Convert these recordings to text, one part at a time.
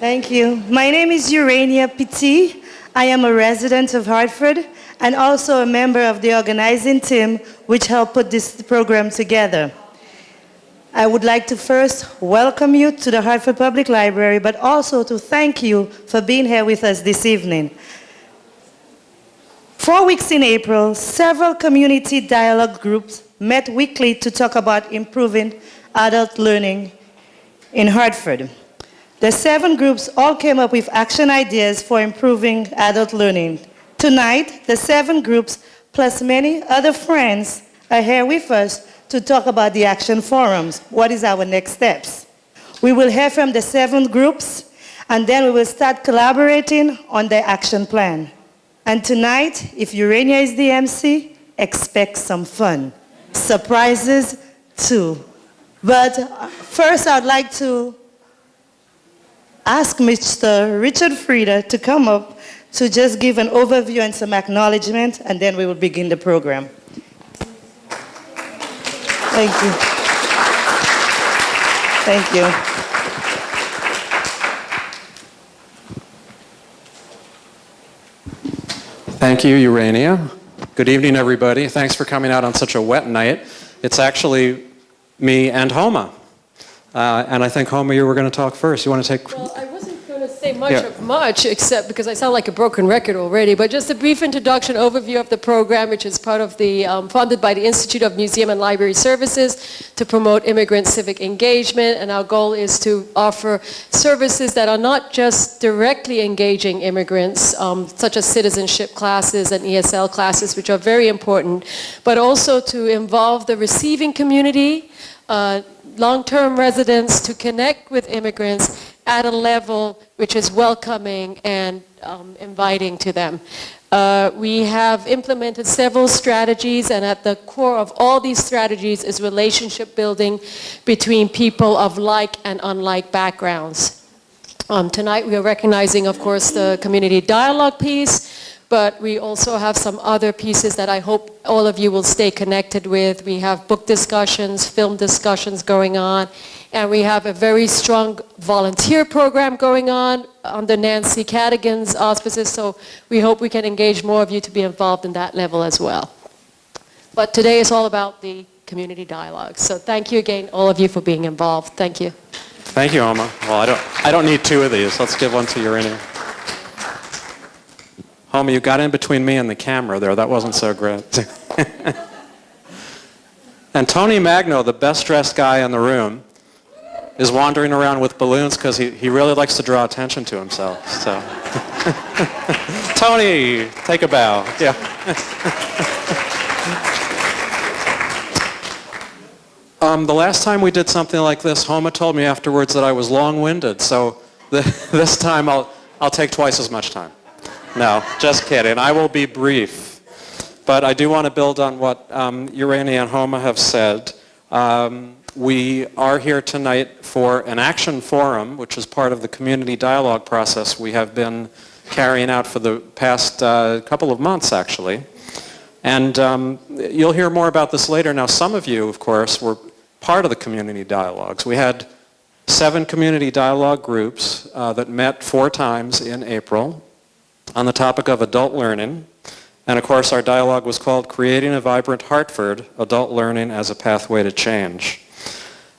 Thank you. My name is Urania Petit. I am a resident of Hartford and also a member of the organizing team which helped put this program together. I would like to first welcome you to the Hartford Public Library, but also to thank you for being here with us this evening. 4 weeks in April, several community dialogue groups met weekly to talk about improving adult learning in Hartford. The 7 groups all came up with action ideas for improving adult learning. Tonight, the 7 groups, plus many other friends, are here with us to talk about the action forums. What is our next steps? We will hear from the 7 groups, and then we will start collaborating on the action plan. And tonight, if Urania is the MC, expect some fun. Surprises, too. But first, I'd like to ask Mr. Richard Frieda to come up to just give an overview and some acknowledgement, and then we will begin the program. Thank you. Thank you. Thank you, Urania. Good evening, everybody. Thanks for coming out on such a wet night. It's actually me and Homa. And I think, Homa, you were going to talk first. You want to take... Well, I wasn't going to say much, except because I sound like a broken record already, but just a brief introduction, overview of the program, which is part of the, funded by the Institute of Museum and Library Services to promote immigrant civic engagement. And our goal is to offer services that are not just directly engaging immigrants, such as citizenship classes and ESL classes, which are very important, but also to involve the receiving community, long-term residents, to connect with immigrants at a level which is welcoming and inviting to them. We have implemented several strategies, and at the core of all these strategies is relationship building between people of like and unlike backgrounds. Tonight we are recognizing, of course, the community dialogue piece, but we also have some other pieces that I hope all of you will stay connected with. We have book discussions, film discussions going on, and we have a very strong volunteer program going on under Nancy Cadigan's auspices, so we hope we can engage more of you to be involved in that level as well. But today is all about the community dialogue. So thank you again, all of you, for being involved. Thank you. Thank you, Homa. Well, I don't need 2 of these. Let's give one to Urania. Homa, you got in between me and the camera there. That wasn't so great. And Tony Magno, the best-dressed guy in the room, is wandering around with balloons because he really likes to draw attention to himself. So, Tony, take a bow. Yeah. The last time we did something like this, Homa told me afterwards that I was long-winded. So this time I'll take twice as much time. No, just kidding. I will be brief. But I do want to build on what Urania and Homa have said. We are here tonight for an action forum, which is part of the community dialogue process we have been carrying out for the past couple of months, actually. And you'll hear more about this later. Now, some of you, of course, were part of the community dialogues. We had 7 community dialogue groups that met 4 times in April on the topic of adult learning. And of course, our dialogue was called Creating a Vibrant Hartford, Adult Learning as a Pathway to Change.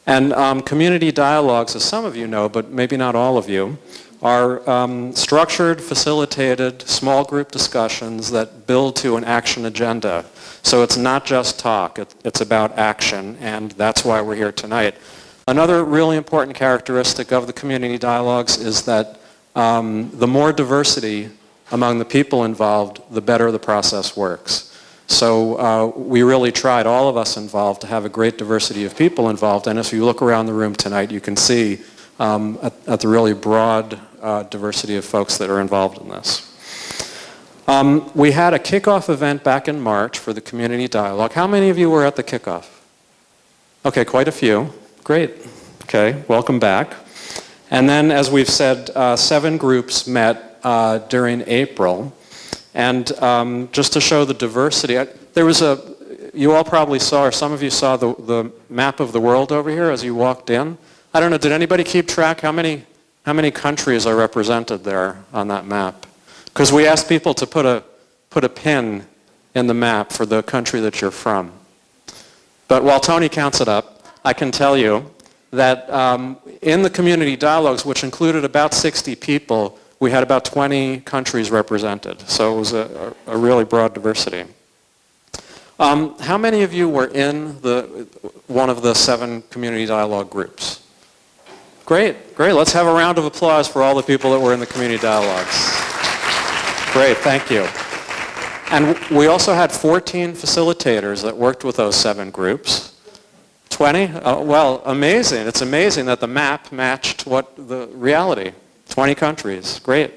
And community dialogues, as some of you know, but maybe not all of you, are structured, facilitated, small group discussions that build to an action agenda. So it's not just talk, it's about action, and that's why we're here tonight. Another really important characteristic of the community dialogues is that the more diversity among the people involved, the better the process works. So we really tried, all of us involved, to have a great diversity of people involved. And if you look around the room tonight, you can see at the really broad diversity of folks that are involved in this. We had a kickoff event back in March for the community dialogue. How many of you were at the kickoff? Okay, quite a few. Great. Okay, welcome back. And then, as we've said, 7 groups met during April. And just to show the diversity, there was you all probably saw, or some of you saw the map of the world over here as you walked in. I don't know, did anybody keep track how many How many countries are represented there on that map? Because we asked people to put a pin in the map for the country that you're from. But while Tony counts it up, I can tell you that in the community dialogues, which included about 60 people, we had about 20 countries represented. So it was a really broad diversity. How many of you were in one of the 7 community dialogue groups? Great, great. Let's have a round of applause for all the people that were in the community dialogues. Great, thank you. And we also had 14 facilitators that worked with those 7 groups. 20? Well, amazing. It's amazing that the map matched what the reality. 20 countries. Great.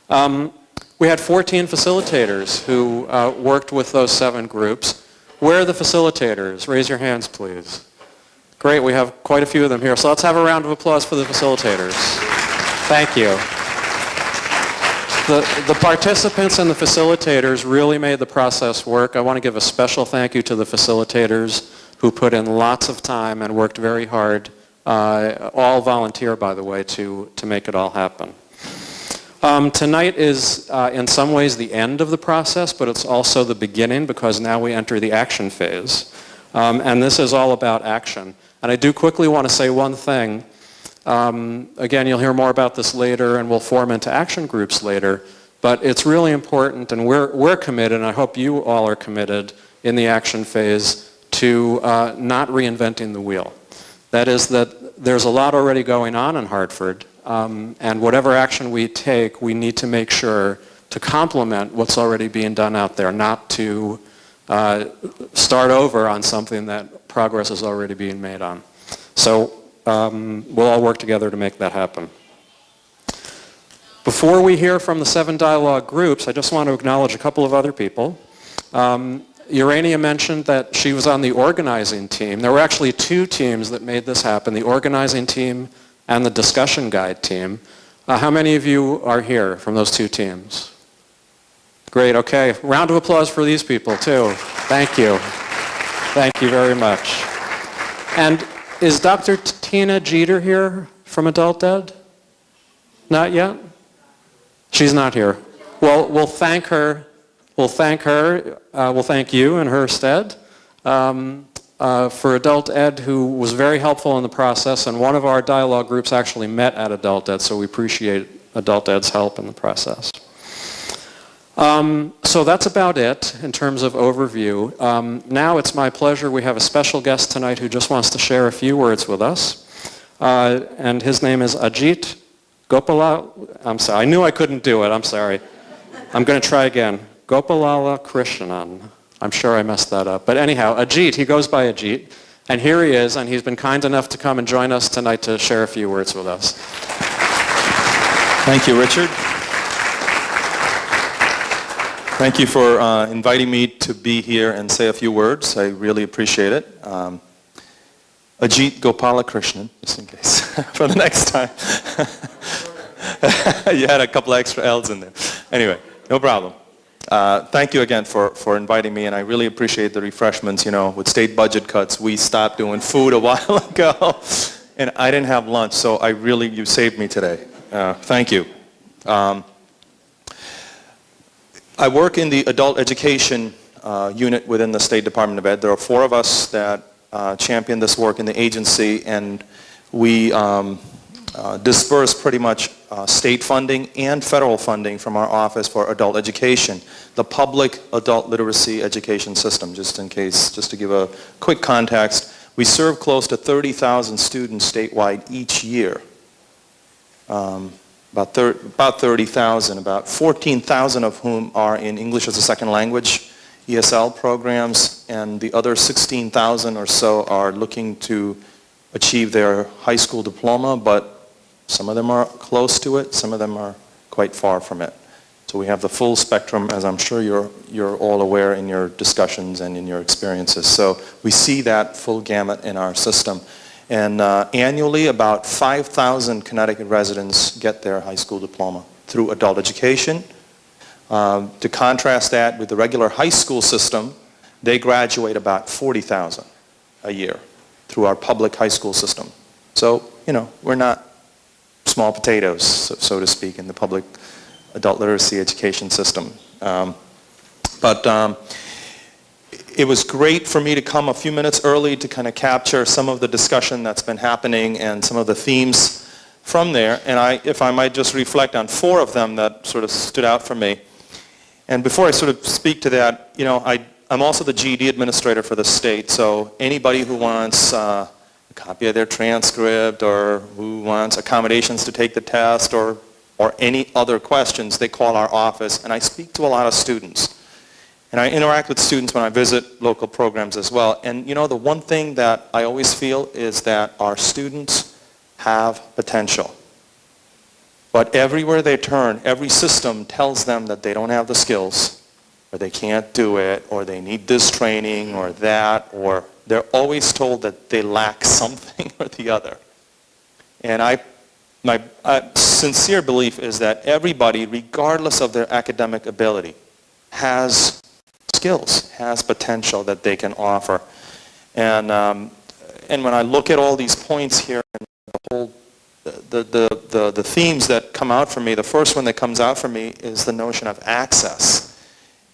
We had 14 facilitators who worked with those 7 groups. Where are the facilitators? Raise your hands, please. Great, we have quite a few of them here. So let's have a round of applause for the facilitators. Thank you. The participants and the facilitators really made the process work. I want to give a special thank you to the facilitators who put in lots of time and worked very hard, all volunteer, by the way, to make it all happen. Tonight is, in some ways, the end of the process, but it's also the beginning because now we enter the action phase. And this is all about action. And I do quickly want to say one thing. Again, you'll hear more about this later, and we'll form into action groups later. But it's really important, and we're committed, and I hope you all are committed in the action phase to not reinventing the wheel. That is that there's a lot already going on in Hartford, and whatever action we take, we need to make sure to complement what's already being done out there, not to start over on something that progress is already being made on. So we'll all work together to make that happen. Before we hear from the 7 dialogue groups, I just want to acknowledge a couple of other people. Urania mentioned that she was on the organizing team. There were actually 2 teams that made this happen, the organizing team and the discussion guide team. How many of you are here from those 2 teams? Great, okay. Round of applause for these people, too. Thank you. Thank you very much. And is Dr. Tina Jeter here from Adult Ed? Not yet? She's not here. Well, we'll thank her. We'll thank her. We'll thank you in her stead for Adult Ed, who was very helpful in the process. And one of our dialogue groups actually met at Adult Ed, so we appreciate Adult Ed's help in the process. So that's about it in terms of overview. Now it's my pleasure. We have a special guest tonight who just wants to share a few words with us. And his name is Ajit Gopala. I'm sorry. I knew I couldn't do it. I'm sorry. I'm going to try again. Gopalala Krishnan. I'm sure I messed that up. But anyhow, Ajit, he goes by Ajit. And here he is, and he's been kind enough to come and join us tonight to share a few words with us. Thank you, Richard. Thank you for inviting me to be here and say a few words. I really appreciate it. Ajit Gopalakrishnan, just in case, for the next time. You had a couple extra L's in there. Anyway, no problem. Thank you again for inviting me, and I really appreciate the refreshments. You know, with state budget cuts, we stopped doing food a while ago, and I didn't have lunch, so you saved me today. Thank you. I work in the adult education unit within the State Department of Ed. There are 4 of us that champion this work in the agency, and we disperse pretty much state funding and federal funding from our office for adult education, the public adult literacy education system, just to give a quick context. We serve close to 30,000 students statewide each year. About 30,000, about 14,000 of whom are in English as a second language ESL programs, and the other 16,000 or so are looking to achieve their high school diploma, but some of them are close to it, some of them are quite far from it. So we have the full spectrum, as I'm sure you're all aware in your discussions and in your experiences. So we see that full gamut in our system. And annually, about 5,000 Connecticut residents get their high school diploma through adult education. To contrast that with the regular high school system, they graduate about 40,000 a year through our public high school system. So, you know, we're not small potatoes, so to speak, in the public adult literacy education system. But it was great for me to come a few minutes early to kind of capture some of the discussion that's been happening and some of the themes from there. And if I might just reflect on 4 of them that sort of stood out for me. And before I sort of speak to that, you know, I'm also the GED administrator for the state, so anybody who wants a copy of their transcript or who wants accommodations to take the test or any other questions, they call our office, and I speak to a lot of students. And I interact with students when I visit local programs as well. And you know, the one thing that I always feel is that our students have potential. But everywhere they turn, every system tells them that they don't have the skills, or they can't do it, or they need this training or that, or they're always told that they lack something or the other. And my sincere belief is that everybody, regardless of their academic ability, has skills, has potential that they can offer. And when I look at all these points here and the themes that come out for me, the first one that comes out for me is the notion of access.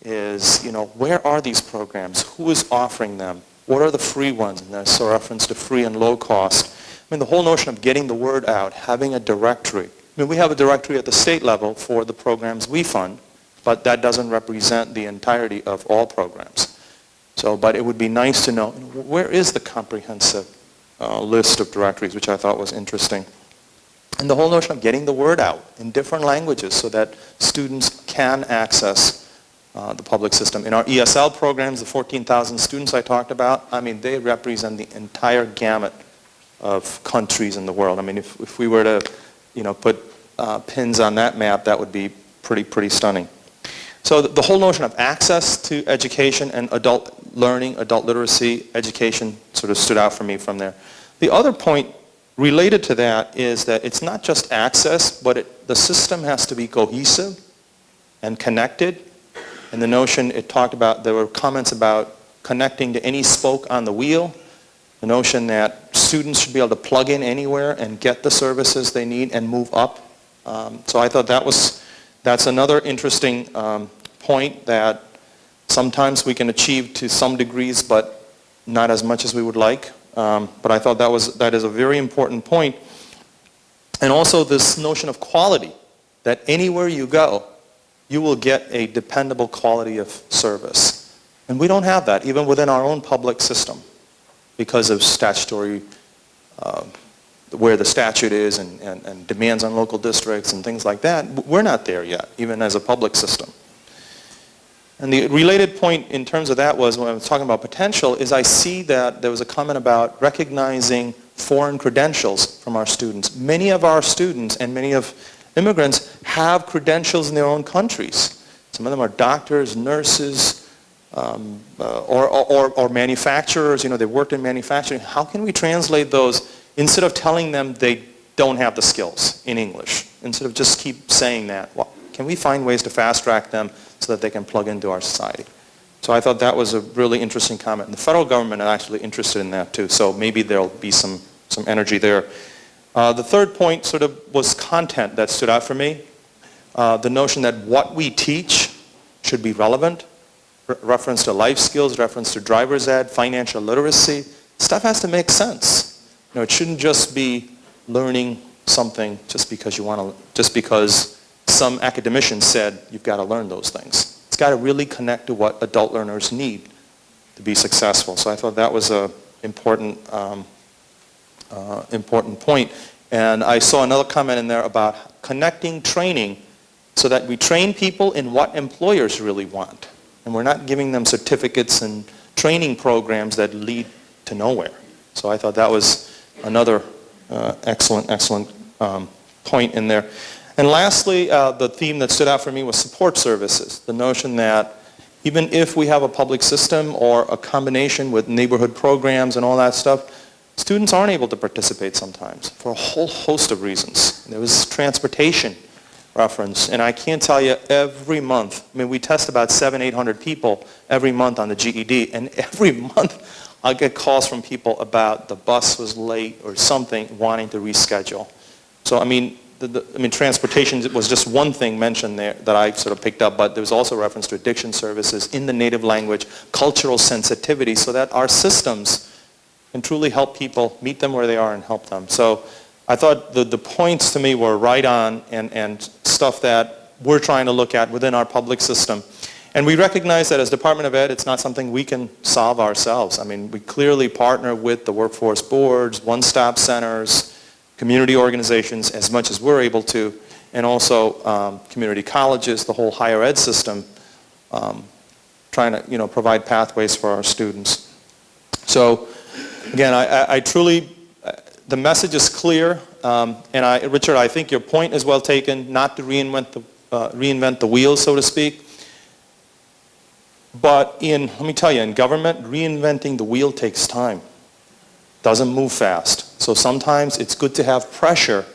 Is, you know, where are these programs? Who is offering them? What are the free ones? And there's a reference to free and low cost. I mean, the whole notion of getting the word out, having a directory. I mean, we have a directory at the state level for the programs we fund, but that doesn't represent the entirety of all programs. So, but it would be nice to know, where is the comprehensive list of directories, which I thought was interesting. And the whole notion of getting the word out in different languages so that students can access the public system. In our ESL programs, the 14,000 students I talked about, I mean, they represent the entire gamut of countries in the world. I mean, if we were to, you know, put pins on that map, that would be pretty stunning. So the whole notion of access to education and adult learning, adult literacy education sort of stood out for me from there. The other point related to that is that it's not just access, but the system has to be cohesive and connected. And the notion it talked about, there were comments about connecting to any spoke on the wheel, the notion that students should be able to plug in anywhere and get the services they need and move up. So I thought that's another interesting point that sometimes we can achieve to some degrees, but not as much as we would like. But I thought that is a very important point. And also this notion of quality, that anywhere you go, you will get a dependable quality of service. And we don't have that, even within our own public system, because of statutory, where the statute is and demands on local districts and things like that. We're not there yet, even as a public system. And the related point in terms of that was, when I was talking about potential, is I see that there was a comment about recognizing foreign credentials from our students. Many of our students and many of immigrants have credentials in their own countries. Some of them are doctors, nurses, or manufacturers. You know, they worked in manufacturing. How can we translate those instead of telling them they don't have the skills in English? Instead of just keep saying that, well, can we find ways to fast track them so that they can plug into our society? So I thought that was a really interesting comment. And the federal government are actually interested in that too. So maybe there'll be some energy there. The third point sort of was content that stood out for me. The notion that what we teach should be relevant. Reference to life skills, reference to driver's ed, financial literacy. Stuff has to make sense. You know, it shouldn't just be learning something just because some academician said you've got to learn those things. It's got to really connect to what adult learners need to be successful. So I thought that was an important point. And I saw another comment in there about connecting training so that we train people in what employers really want. And we're not giving them certificates and training programs that lead to nowhere. So I thought that was another excellent point in there. And lastly, the theme that stood out for me was support services. The notion that even if we have a public system or a combination with neighborhood programs and all that stuff, students aren't able to participate sometimes for a whole host of reasons. There was transportation reference, and I can't tell you every month, I mean, we test about 700-800 people every month on the GED, and every month I get calls from people about the bus was late or something, wanting to reschedule. So, I mean, transportation was just one thing mentioned there that I sort of picked up, but there was also reference to addiction services in the native language, cultural sensitivity, so that our systems can truly help people, meet them where they are and help them. So I thought the points to me were right on and stuff that we're trying to look at within our public system. And we recognize that as Department of Ed, it's not something we can solve ourselves. I mean, we clearly partner with the workforce boards, one-stop centers, community organizations as much as we're able to, and also community colleges, the whole higher ed system, trying to provide pathways for our students. So again, I truly, the message is clear, and Richard, I think your point is well taken, not to reinvent the wheel, so to speak. But let me tell you, in government, reinventing the wheel takes time. Doesn't move fast. So sometimes it's good to have pressure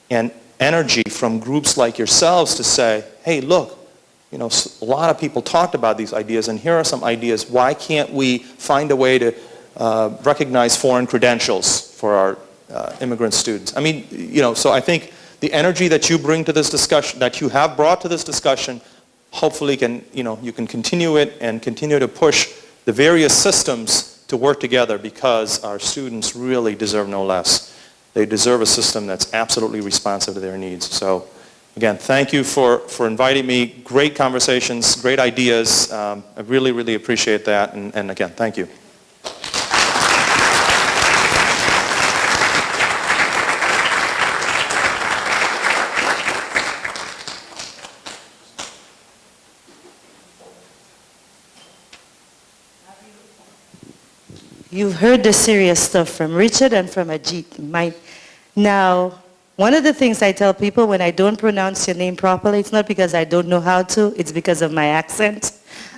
and energy from groups like yourselves to say, hey, look, a lot of people talked about these ideas, and here are some ideas. Why can't we find a way to recognize foreign credentials for our immigrant students? I mean, so I think the energy that you bring to this discussion, that you have brought to this discussion, hopefully you can continue it and continue to push the various systems to work together, because our students really deserve no less. They deserve a system that's absolutely responsive to their needs. So again, thank you for inviting me. Great conversations, great ideas. I really, really appreciate that. And again, thank you. You've heard the serious stuff from Richard and from Ajit. Now, one of the things I tell people when I don't pronounce your name properly, it's not because I don't know how to, it's because of my accent.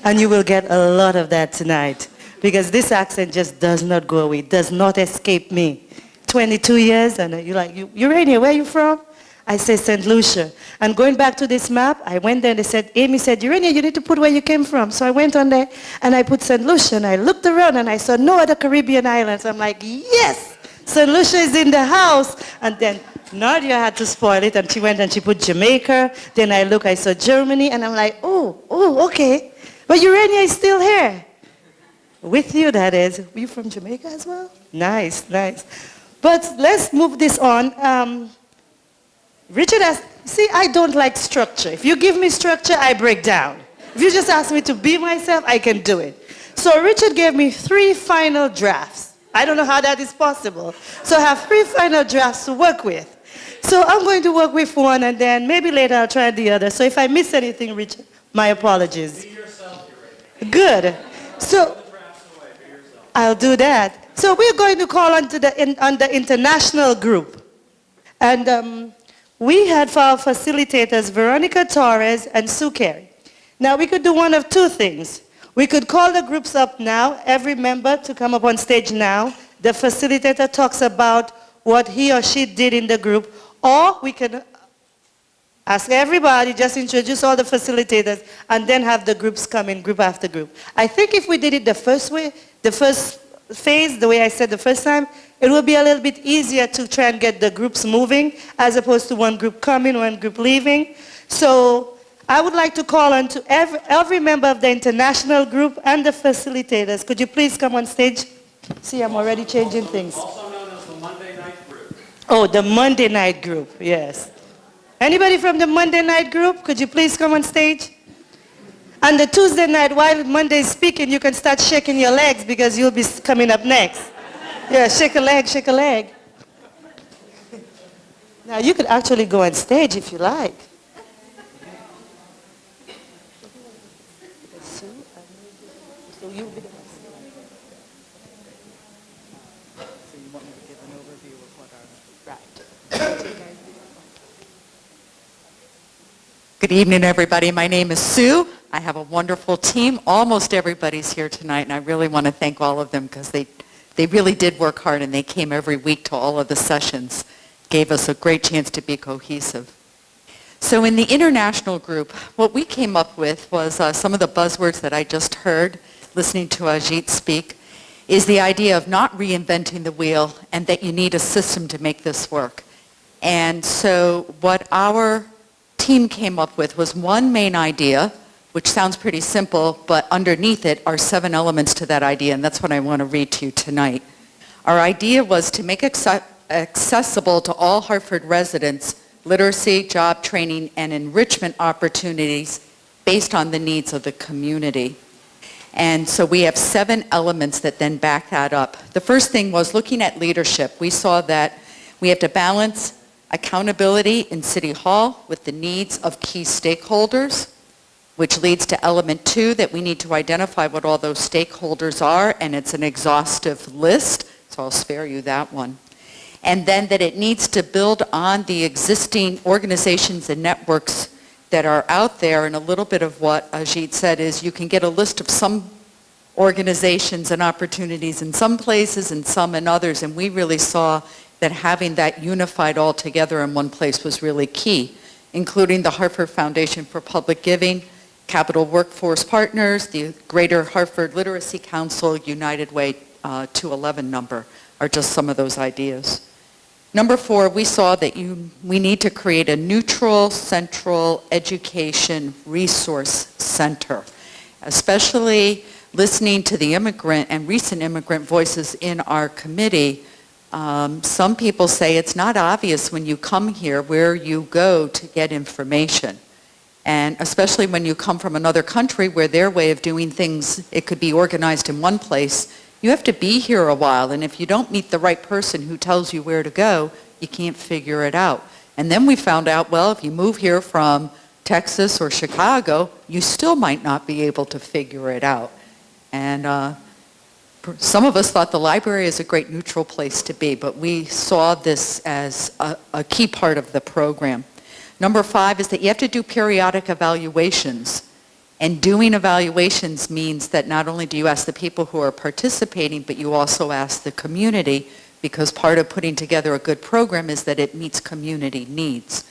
And you will get a lot of that tonight, because this accent just does not go away, does not escape me. 22 years, and you're like, Urania, where are you from? I say St. Lucia. And going back to this map, I went there and they said, Amy said, Urania, you need to put where you came from. So I went on there and I put St. Lucia, and I looked around and I saw no other Caribbean islands. I'm like, yes, St. Lucia is in the house. And then Nadia had to spoil it, and she went and she put Jamaica. Then I saw Germany, and I'm like, oh, okay. But Urania is still here. With you, that is. Were you from Jamaica as well? Nice, nice. But let's move this on. Richard asked, see, I don't like structure. If you give me structure, I break down. If you just ask me to be myself, I can do it. So Richard gave me 3 final drafts. I don't know how that is possible. So I have 3 final drafts to work with. So I'm going to work with one, and then maybe later I'll try the other. So if I miss anything, Richard, my apologies. Be yourself, Eureka. Good. So I'll do that. So we're going to call on the international group. And we had for our facilitators Veronica Torres and Sue Carey. Now we could do one of 2 things. We could call the groups up now, every member to come up on stage now. The facilitator talks about what he or she did in the group, or we can ask everybody, just introduce all the facilitators, and then have the groups come in group after group. I think if we did it the first way, the first phase, the way I said the first time, it will be a little bit easier to try and get the groups moving, as opposed to one group coming, one group leaving. So I would like to call on to every member of the international group and the facilitators. Could you please come on stage? See, I'm already changing things. Also known as the Monday night group. Oh, the Monday night group, yes. Anybody from the Monday night group? Could you please come on stage? And the Tuesday night, while Monday is speaking, you can start shaking your legs, because you'll be coming up next. Yeah, shake a leg, shake a leg. Now, you could actually go on stage if you like. So you want me to give an overview of what our... Right. Good evening, everybody. My name is Sue. I have a wonderful team. Almost everybody's here tonight, and I really want to thank all of them, because they really did work hard, and they came every week to all of the sessions, gave us a great chance to be cohesive. So in the international group, what we came up with was some of the buzzwords that I just heard listening to Ajit speak, is the idea of not reinventing the wheel, and that you need a system to make this work. And so what our team came up with was one main idea, which sounds pretty simple, but underneath it are 7 elements to that idea, and that's what I want to read to you tonight. Our idea was to make accessible to all Hartford residents literacy, job training, and enrichment opportunities based on the needs of the community. And so we have 7 elements that then back that up. The first thing was looking at leadership. We saw that we have to balance accountability in City Hall with the needs of key stakeholders, which leads to element 2, that we need to identify what all those stakeholders are, and it's an exhaustive list, so I'll spare you that one. And then that it needs to build on the existing organizations and networks that are out there, and a little bit of what Ajit said is you can get a list of some organizations and opportunities in some places and some in others, and we really saw that having that unified all together in one place was really key, including the Hartford Foundation for Public Giving, Capital Workforce Partners, the Greater Hartford Literacy Council, United Way 211 number are just some of those ideas. Number 4, we saw that we need to create a neutral central education resource center, especially listening to the immigrant and recent immigrant voices in our committee. Some people say it's not obvious when you come here where you go to get information. And especially when you come from another country where their way of doing things, it could be organized in one place. You have to be here a while, and if you don't meet the right person who tells you where to go, you can't figure it out. And then we found out, well, if you move here from Texas or Chicago, you still might not be able to figure it out. And some of us thought the library is a great neutral place to be, but we saw this as a key part of the program. Number 5 is that you have to do periodic evaluations. And doing evaluations means that not only do you ask the people who are participating, but you also ask the community, because part of putting together a good program is that it meets community needs.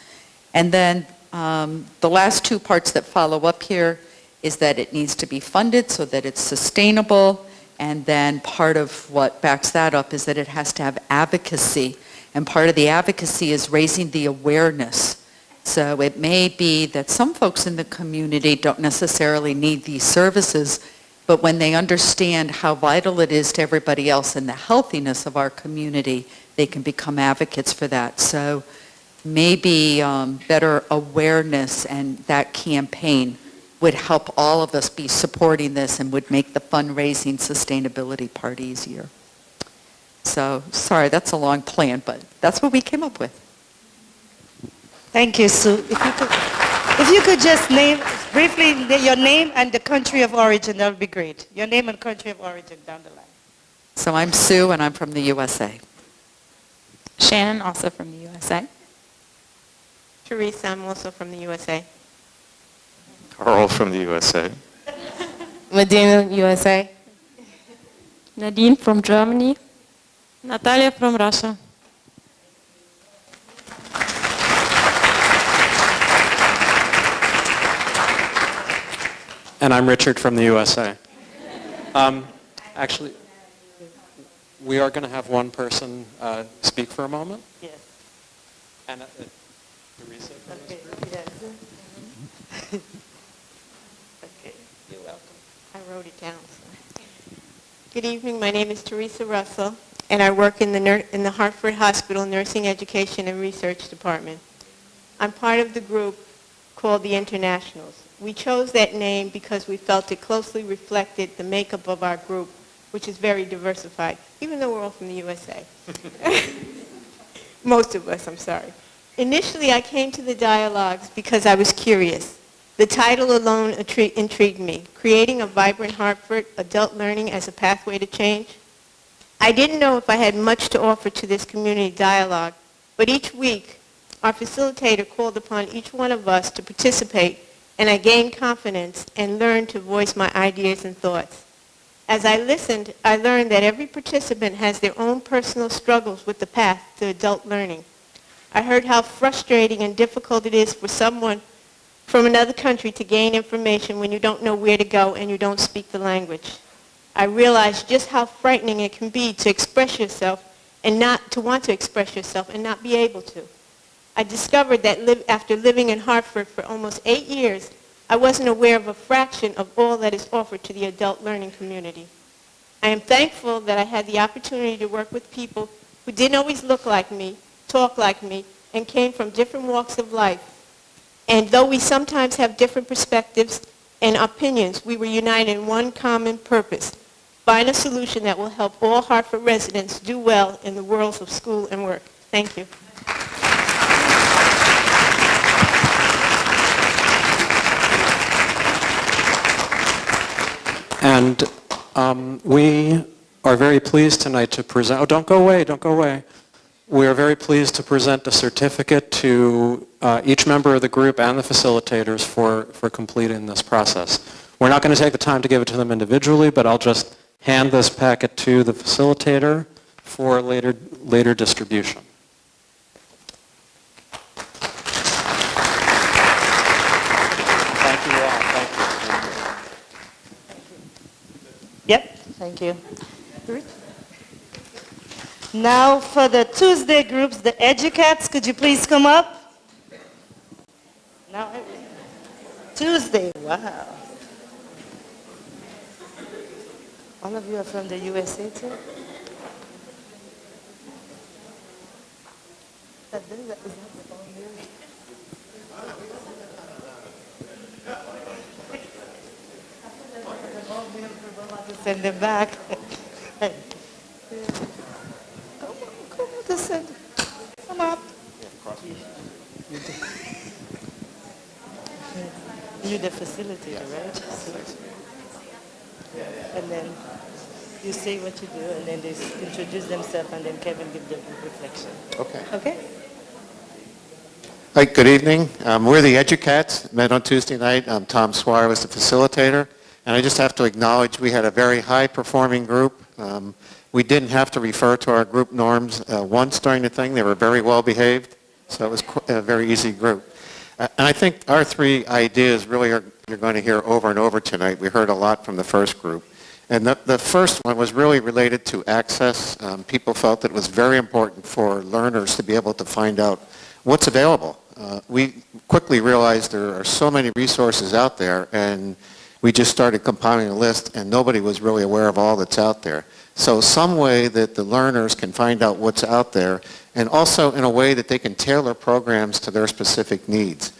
And then the last 2 parts that follow up here is that it needs to be funded so that it's sustainable. And then part of what backs that up is that it has to have advocacy. And part of the advocacy is raising the awareness. So it may be that some folks in the community don't necessarily need these services, but when they understand how vital it is to everybody else and the healthiness of our community, they can become advocates for that. So maybe better awareness and that campaign would help all of us be supporting this and would make the fundraising sustainability part easier. So, sorry, that's a long plan, but that's what we came up with. Thank you, Sue. If you could just name briefly your name and the country of origin, that would be great. Your name and country of origin down the line. So I'm Sue, and I'm from the USA. Shannon, also from the USA. Theresa, I'm also from the USA. Carl from the USA. Medina, USA. Nadine from Germany. Natalia from Russia. And I'm Richard from the USA. Actually, we are going to have one person speak for a moment. Yes. And Theresa from this group. Yes. Okay, you're welcome. I wrote it down. So. Good evening. My name is Theresa Russell, and I work in the Hartford Hospital Nursing Education and Research Department. I'm part of the group called the Internationals. We chose that name because we felt it closely reflected the makeup of our group, which is very diversified, even though we're all from the USA. Most of us, I'm sorry. Initially, I came to the dialogues because I was curious. The title alone intrigued me, Creating a Vibrant Hartford, Adult Learning as a Pathway to Change. I didn't know if I had much to offer to this community dialogue, but each week, our facilitator called upon each one of us to participate, and I gained confidence and learned to voice my ideas and thoughts. As I listened, I learned that every participant has their own personal struggles with the path to adult learning. I heard how frustrating and difficult it is for someone from another country to gain information when you don't know where to go and you don't speak the language. I realized just how frightening it can be to express yourself and not to want to express yourself and not be able to. I discovered that after living in Hartford for almost 8 years, I wasn't aware of a fraction of all that is offered to the adult learning community. I am thankful that I had the opportunity to work with people who didn't always look like me, talk like me, and came from different walks of life. And though we sometimes have different perspectives and opinions, we were united in one common purpose: find a solution that will help all Hartford residents do well in the worlds of school and work. Thank you. And we are very pleased tonight to present, oh, don't go away, don't go away. We are very pleased to present a certificate to each member of the group and the facilitators for completing this process. We're not going to take the time to give it to them individually, but I'll just hand this packet to the facilitator for later distribution. Thank you all. Thank you. Yep, thank you. Now for the Tuesday groups, the Educats, could you please come up? Now, Tuesday, wow. All of you are from the USA too? Is that the phone here? Send them back. Come up. You're the facilitator, right? And then you say what you do, and then they introduce themselves, and then Kevin gives the reflection. Okay. Okay? Hi, good evening. We're the Educats, met on Tuesday night. Tom Swire was the facilitator. And I just have to acknowledge we had a very high-performing group. We didn't have to refer to our group norms once during the thing. They were very well behaved, so it was a very easy group. And I think our three ideas really you're going to hear over and over tonight. We heard a lot from the first group. And the first one was really related to access. People felt that it was very important for learners to be able to find out what's available. We quickly realized there are so many resources out there, and we just started compiling a list, and nobody was really aware of all that's out there. So some way that the learners can find out what's out there, and also in a way that they can tailor programs to their specific needs.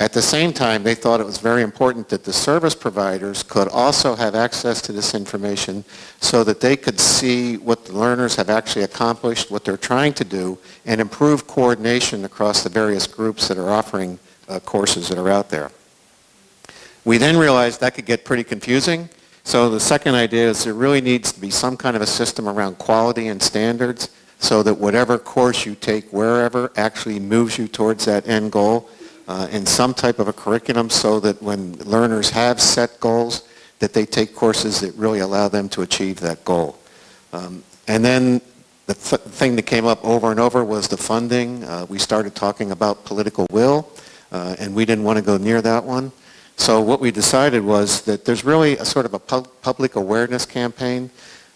At the same time, they thought it was very important that the service providers could also have access to this information so that they could see what the learners have actually accomplished, what they're trying to do, and improve coordination across the various groups that are offering courses that are out there. We then realized that could get pretty confusing. So the second idea is there really needs to be some kind of a system around quality and standards so that whatever course you take wherever actually moves you towards that end goal in some type of a curriculum so that when learners have set goals that they take courses that really allow them to achieve that goal. And then the thing that came up over and over was the funding. We started talking about political will and we didn't want to go near that one. So what we decided was that there's really a sort of a public awareness campaign,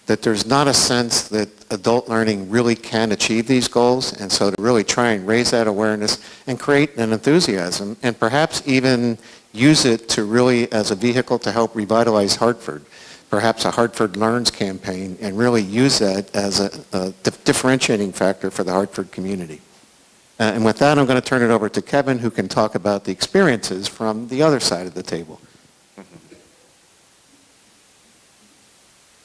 that there's not a sense that adult learning really can achieve these goals, and so to really try and raise that awareness and create an enthusiasm and perhaps even use it to really as a vehicle to help revitalize Hartford, perhaps a Hartford Learns campaign, and really use that as a differentiating factor for the Hartford community. And with that, I'm going to turn it over to Kevin, who can talk about the experiences from the other side of the table.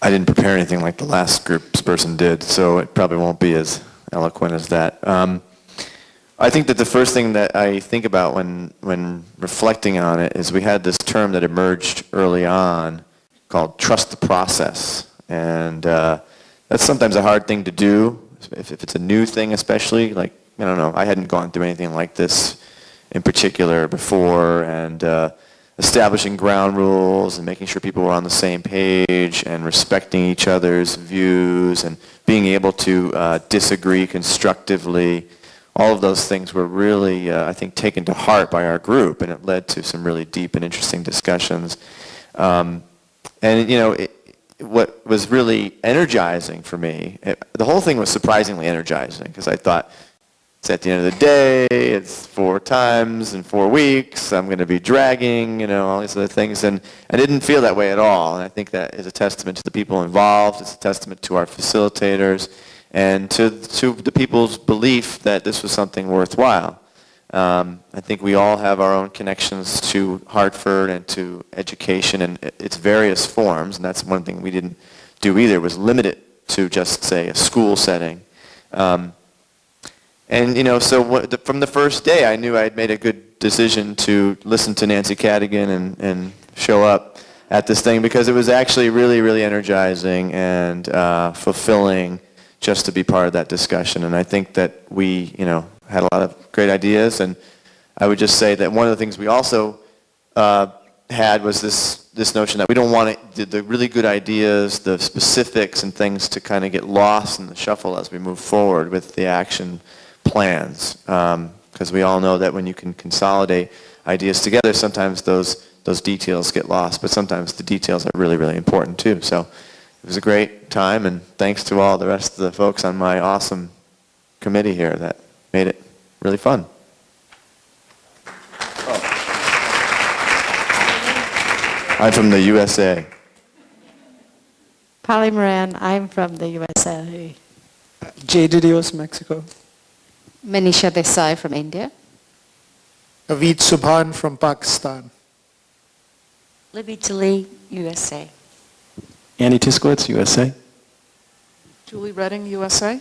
I didn't prepare anything like the last group's person did, so it probably won't be as eloquent as that. I think that the first thing that I think about when reflecting on it is we had this term that emerged early on called trust the process. And that's sometimes a hard thing to do, if it's a new thing especially. Like, I don't know, I hadn't gone through anything like this in particular before, and establishing ground rules and making sure people were on the same page and respecting each other's views and being able to disagree constructively. All of those things were really, I think, taken to heart by our group, and it led to some really deep and interesting discussions. And, you know, what was really energizing for me, the whole thing was surprisingly energizing, because I thought, it's at the end of the day, it's 4 times in 4 weeks, I'm going to be dragging, all these other things. And I didn't feel that way at all. And I think that is a testament to the people involved. It's a testament to our facilitators and to the people's belief that this was something worthwhile. I think we all have our own connections to Hartford and to education and its various forms, and that's one thing we didn't do either, was limit it to just, say, a school setting. So from the first day, I knew I had made a good decision to listen to Nancy Cadigan and show up at this thing, because it was actually really, really energizing and fulfilling just to be part of that discussion. And I think that we, had a lot of great ideas. And I would just say that one of the things we also had was this notion that we don't want the really good ideas, the specifics and things to kind of get lost in the shuffle as we move forward with the action plans. Because we all know that when you can consolidate ideas together, sometimes those details get lost, but sometimes the details are really, really important too. So it was a great time, and thanks to all the rest of the folks on my awesome committee here that made it really fun. I'm from the USA. Pali Moran, I'm from the USA. Jay de Dios, Mexico. Manisha Desai from India. Avid Subhan from Pakistan. Libby Tilly, USA. Annie Tiskowitz, USA. Julie Redding, USA.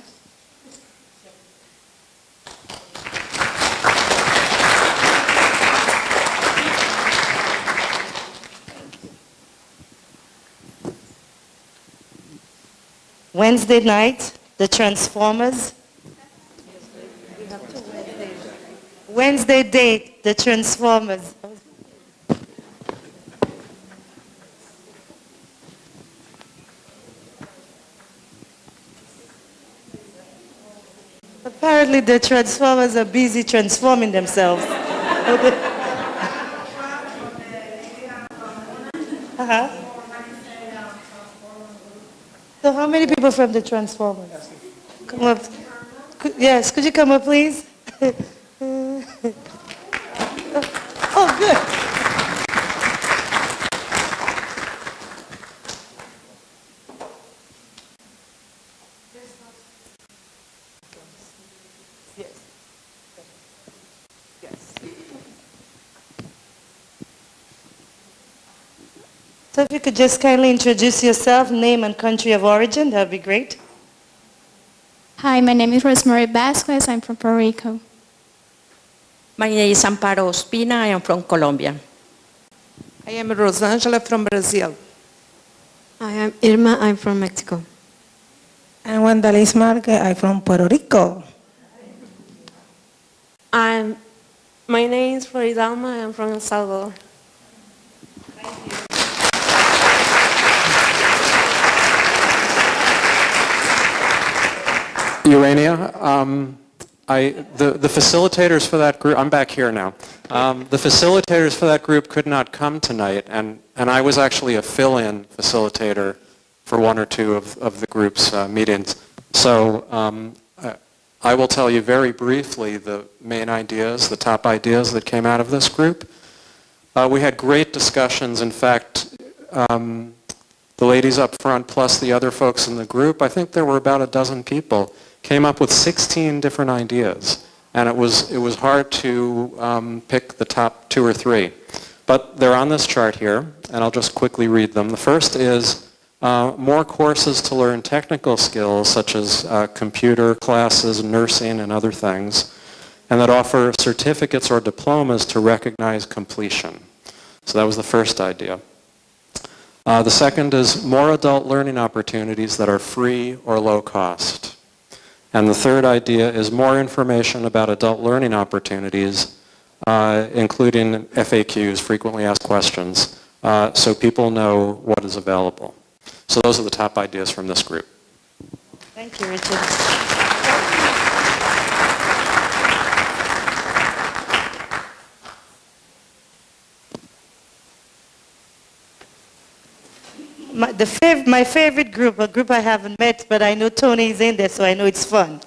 Wednesday night, the Transformers. Wednesday date, the Transformers. Apparently the Transformers are busy transforming themselves. Uh-huh. So how many people from the Transformers? Come up. Yes, could you come up, please? Oh, good. So if you could just kindly introduce yourself, name and country of origin, that would be great. Hi, my name is Rosemary Vasquez. I'm from Puerto Rico. My name is Amparo Ospina. I am from Colombia. I am Rosangela from Brazil. I am Irma. I'm from Mexico. I'm Wandalis Marque. I'm from Puerto Rico. My name is Floridalma. I'm from El Salvador. Urania, the facilitators for that group, I'm back here now. The facilitators for that group could not come tonight, and I was actually a fill-in facilitator for 1 or 2 of the group's meetings. So I will tell you very briefly the main ideas, the top ideas that came out of this group. We had great discussions. In fact, the ladies up front plus the other folks in the group, I think there were about a dozen people, came up with 16 different ideas. And it was hard to pick the top 2 or 3. But they're on this chart here, and I'll just quickly read them. The first is more courses to learn technical skills such as computer classes, nursing, and other things, and that offer certificates or diplomas to recognize completion. So that was the first idea. The second is more adult learning opportunities that are free or low cost. And the third idea is more information about adult learning opportunities, including FAQs, frequently asked questions, so people know what is available. So those are the top ideas from this group. Thank you, Richard. My favorite group, a group I haven't met, but I know Tony is in there, so I know it's fun.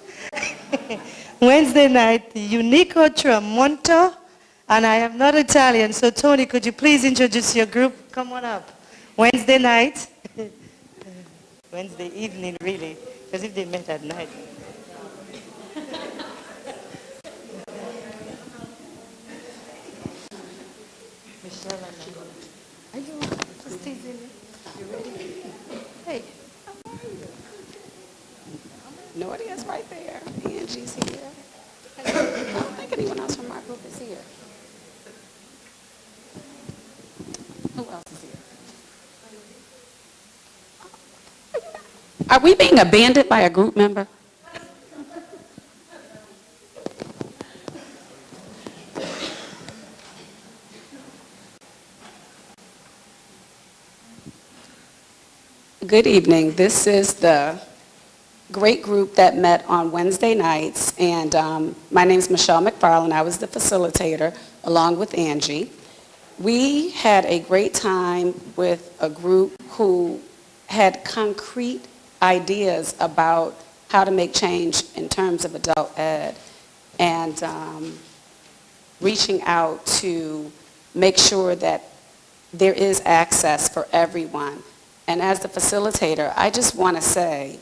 Wednesday night, Unico Tramonto, and I am not Italian, so Tony, could you please introduce your group? Come on up. Wednesday night, Wednesday evening really, because if they met at night. Michelle and are you just teasing me? You ready? Hey. Nordia's right there. Angie's here. I don't think anyone else from our group is here. Who else is here? Are we being abandoned by a group member? Good evening. This is the great group that met on Wednesday nights, and my name is Michelle McFarland. I was the facilitator along with Angie. We had a great time with a group who had concrete ideas about how to make change in terms of adult ed, and reaching out to make sure that there is access for everyone. And as the facilitator, I just want to say,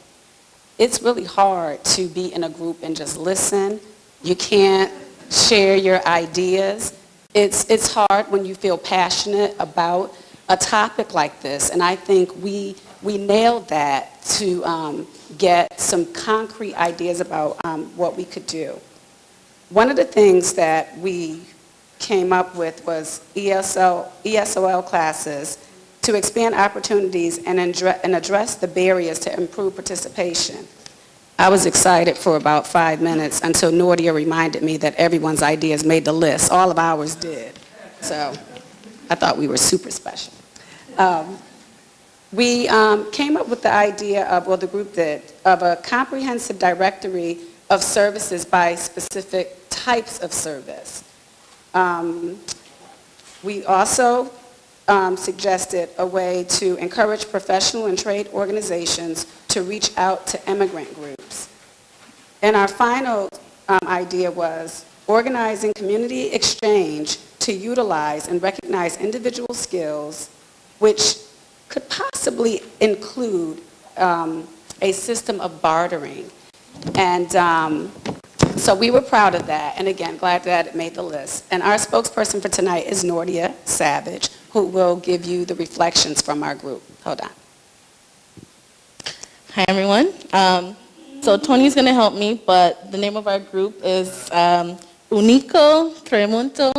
it's really hard to be in a group and just listen. You can't share your ideas. It's hard when you feel passionate about a topic like this. And I think we nailed that to get some concrete ideas about what we could do. One of the things that we came up with was ESOL classes to expand opportunities and address the barriers to improve participation. I was excited for about 5 minutes until Nordia reminded me that everyone's ideas made the list. All of ours did. So I thought we were super special. We came up with the idea of, well, the group did, of a comprehensive directory of services by specific types of service. We also suggested a way to encourage professional and trade organizations to reach out to immigrant groups. And our final idea was organizing community exchange to utilize and recognize individual skills, which could possibly include a system of bartering. And so we were proud of that, and again, glad that it made the list. And our spokesperson for tonight is Nordia Savage, who will give you the reflections from our group. Hold on. Hi, everyone. So Tony's going to help me, but the name of our group is Unico Tremonto.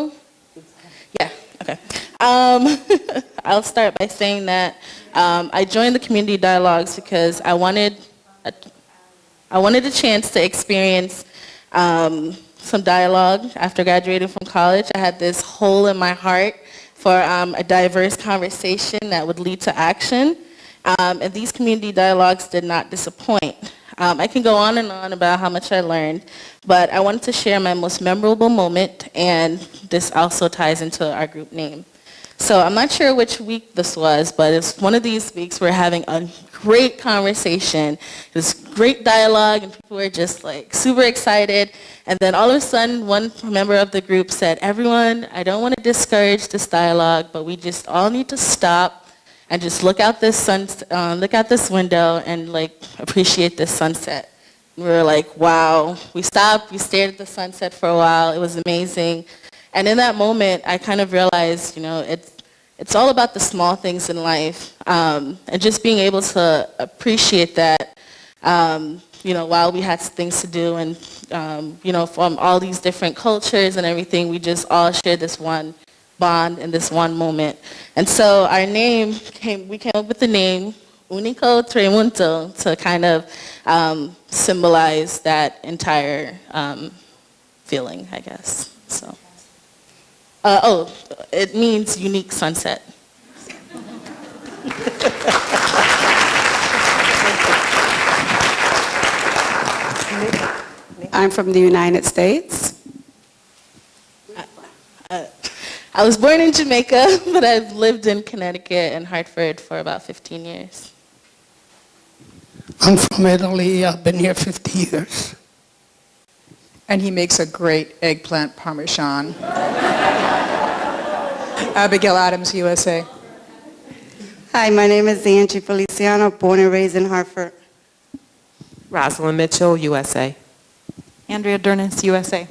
Yeah, okay. I'll start by saying that I joined the community dialogues because I wanted a chance to experience some dialogue after graduating from college. I had this hole in my heart for a diverse conversation that would lead to action. And these community dialogues did not disappoint. I can go on and on about how much I learned, but I wanted to share my most memorable moment, and this also ties into our group name. So I'm not sure which week this was, but it's one of these weeks we're having a great conversation, this great dialogue, and people were just like super excited. And then all of a sudden, one member of the group said, "Everyone, I don't want to discourage this dialogue, but we just all need to stop and just look out this window and like appreciate this sunset." And we were like, wow. We stopped, we stared at the sunset for a while. It was amazing. And in that moment, I kind of realized, it's all about the small things in life, and just being able to appreciate that, while we had things to do, and from all these different cultures and everything, we just all shared this one bond in this one moment. And so our name we came up with the name Unico Tremonto to kind of symbolize that entire feeling, I guess. So. It means unique sunset. I'm from the United States. I was born in Jamaica, but I've lived in Connecticut and Hartford for about 15 years. I'm from Italy. I've been here 50 years. And he makes a great eggplant parmesan. Abigail Adams, USA. Hi, my name is Angie Feliciano, born and raised in Hartford. Rosalind Mitchell, USA. Andrea Dernis, USA.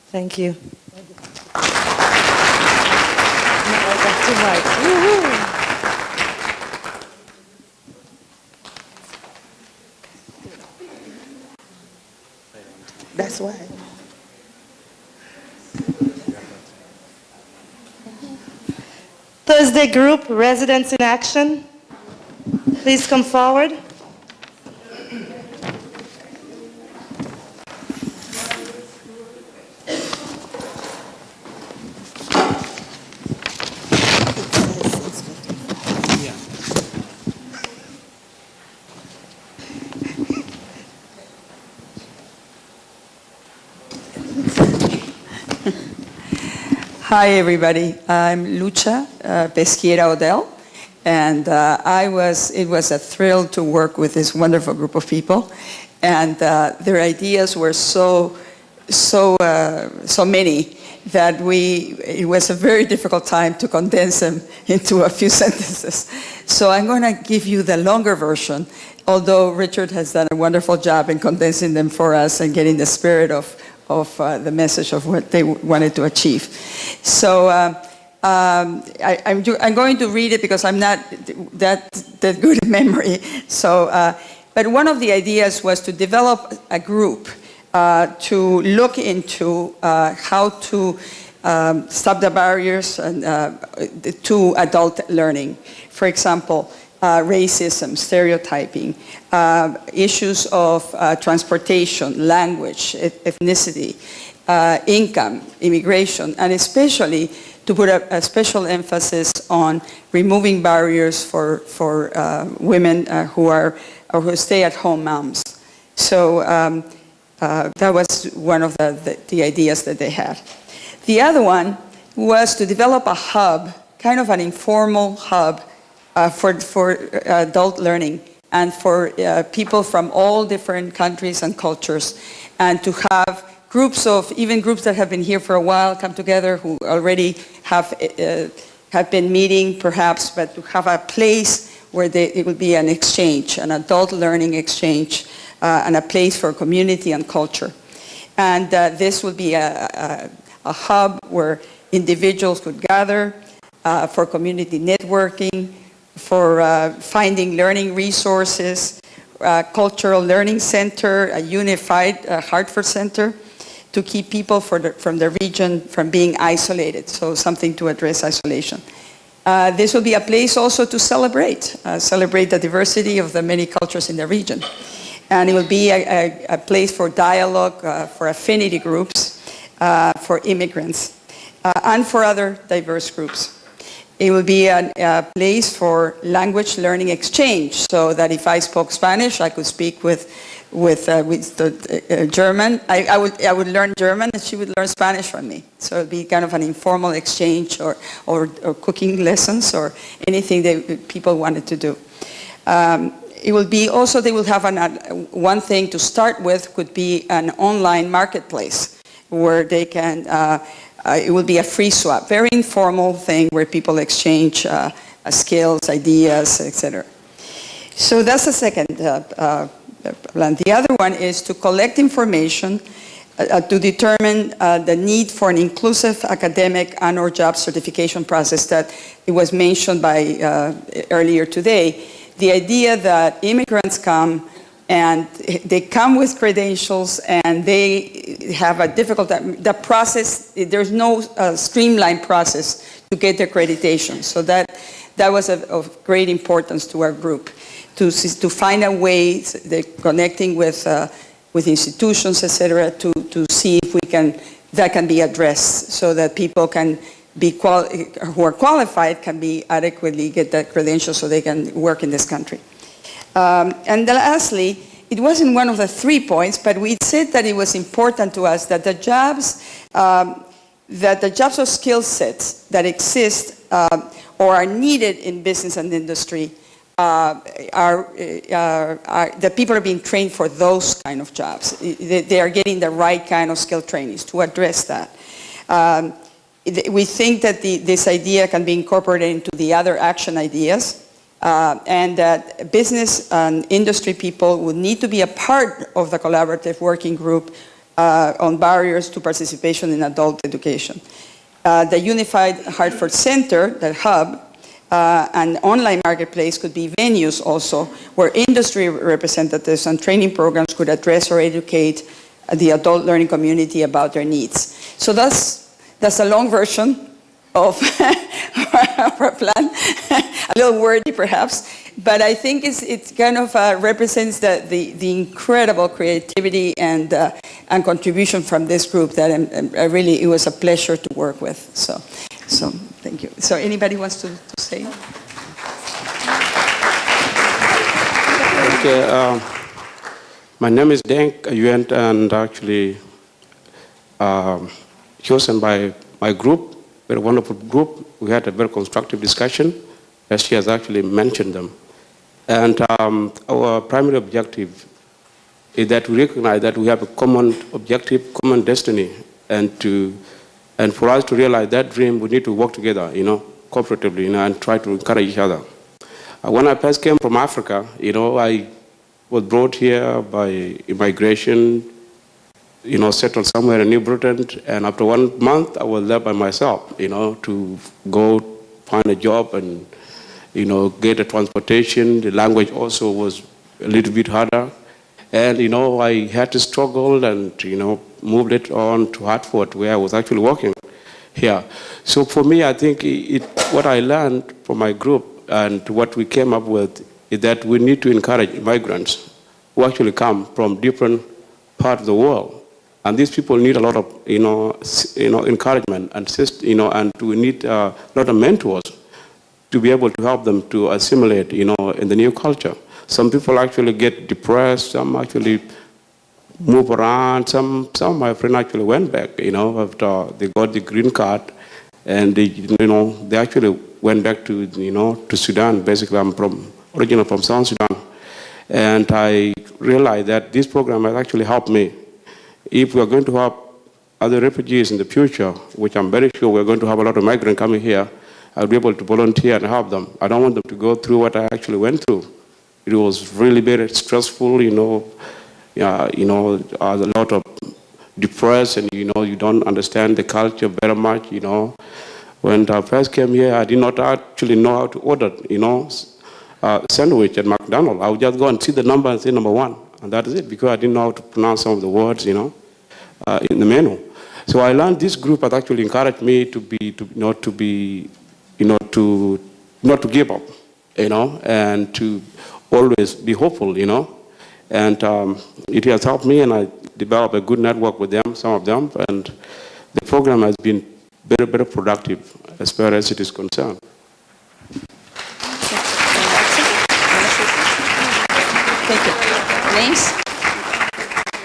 Thank you. That's why. Thursday group, Residents in Action. Please come forward. Hi, everybody. I'm Lucha Pesquiera Odell, and it was a thrill to work with this wonderful group of people, and their ideas were so many that it was a very difficult time to condense them into a few sentences. So I'm going to give you the longer version, although Richard has done a wonderful job in condensing them for us and getting the spirit of the message of what they wanted to achieve. So I'm going to read it because I'm not that good in memory. So, but one of the ideas was to develop a group to look into how to stop the barriers to adult learning. For example, racism, stereotyping, issues of transportation, language, ethnicity, income, immigration, and especially to put a special emphasis on removing barriers for women who stay at home moms. So that was one of the ideas that they had. The other one was to develop a hub, kind of an informal hub for adult learning and for people from all different countries and cultures, and to have even groups that have been here for a while come together who already have been meeting perhaps, but to have a place where it would be an exchange, an adult learning exchange, and a place for community and culture. And this would be a hub where individuals could gather for community networking, for finding learning resources, cultural learning center, a unified Hartford center to keep people from the region from being isolated, so something to address isolation. This will be a place also to celebrate the diversity of the many cultures in the region. And it will be a place for dialogue, for affinity groups, for immigrants, and for other diverse groups. It will be a place for language learning exchange, so that if I spoke Spanish, I could speak with German. I would learn German, and she would learn Spanish from me. So it would be kind of an informal exchange, or cooking lessons, or anything that people wanted to do. It will be also, they will have one thing to start with could be an online marketplace where they can, it will be a free swap, very informal thing where people exchange skills, ideas, etc. So that's the second plan. The other one is to collect information to determine the need for an inclusive academic and/or job certification process that it was mentioned by earlier today. The idea that immigrants come and they come with credentials and they have a difficult, the process, there's no streamlined process to get the accreditation. So that was of great importance to our group, to find a way, connecting with institutions, etc., to see if that can be addressed so that people can who are qualified can be adequately get that credential so they can work in this country. And lastly, it wasn't one of the 3 points, but we said that it was important to us that the jobs or skill sets that exist or are needed in business and industry the people are being trained for those kind of jobs. They are getting the right kind of skill trainings to address that. We think that this idea can be incorporated into the other action ideas, and that business and industry people would need to be a part of the collaborative working group on barriers to participation in adult education. The Unified Hartford Center, the hub, an online marketplace could be venues also where industry representatives and training programs could address or educate the adult learning community about their needs. So that's a long version of our plan, a little wordy perhaps, but I think it kind of represents the incredible creativity and contribution from this group that really, it was a pleasure to work with. So thank you. So anybody wants to say? Okay, my name is Denk Yuent, and actually chosen by my group, very wonderful group. We had a very constructive discussion, as she has actually mentioned them. And our primary objective is that we recognize that we have a common objective, common destiny, and for us to realize that dream, we need to work together, cooperatively, and try to encourage each other. When I first came from Africa, I was brought here by immigration, settled somewhere in New Britain, and after 1 month, I was left by myself, to go find a job and, get a transportation. The language also was a little bit harder. And, I had to struggle and, moved it on to Hartford, where I was actually working here. So for me, I think what I learned from my group and what we came up with is that we need to encourage immigrants who actually come from different parts of the world. And these people need a lot of, encouragement and, and we need a lot of mentors to be able to help them to assimilate, in the new culture. Some people actually get depressed. Some actually move around. Some of my friends actually went back, after they got the green card, and they actually went back to, to Sudan. Basically, I'm originally from South Sudan, and I realized that this program has actually helped me. If we are going to have other refugees in the future, which I'm very sure we're going to have a lot of migrants coming here, I'll be able to volunteer and help them. I don't want them to go through what I actually went through. It was really very stressful, a lot of depressed, and you don't understand the culture very much, When I first came here, I did not actually know how to order, sandwich at McDonald's. I would just go and see the number and say number 1. And that is it, because I didn't know how to pronounce some of the words, in the menu. So I learned this group has actually encouraged me not to give up, and to always be hopeful, And it has helped me, and I developed a good network with them, some of them, and the program has been very, very productive as far as it is concerned. Thank you. Names?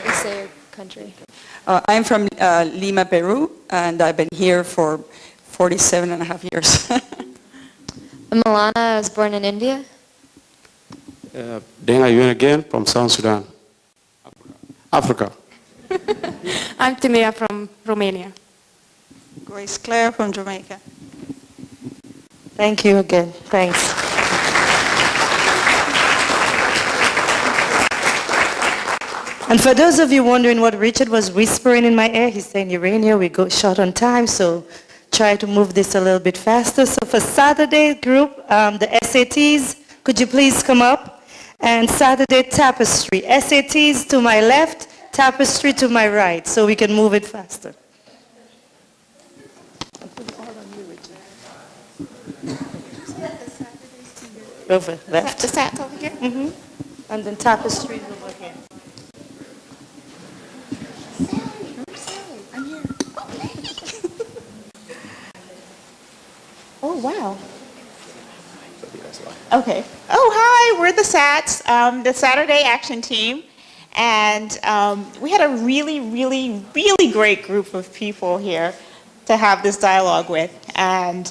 Let's say your country. I'm from Lima, Peru, and I've been here for 47 and a half years. Milana, I was born in India. Then I went again from South Sudan, Africa. I'm Timea from Romania. Grace Claire from Jamaica. Thank you again. Thanks. And for those of you wondering what Richard was whispering in my ear, he's saying, Urania, we go short on time, so try to move this a little bit faster. So for Saturday group, the SATs, could you please come up? And Saturday tapestry. SATs to my left, tapestry to my right, so we can move it faster. Over, left. The stats over here? Mm-hmm. And then tapestry over here. Oh, wow. Okay. Oh, hi. We're the SATs, the Saturday Action Team. And we had a really, really, really great group of people here to have this dialogue with. And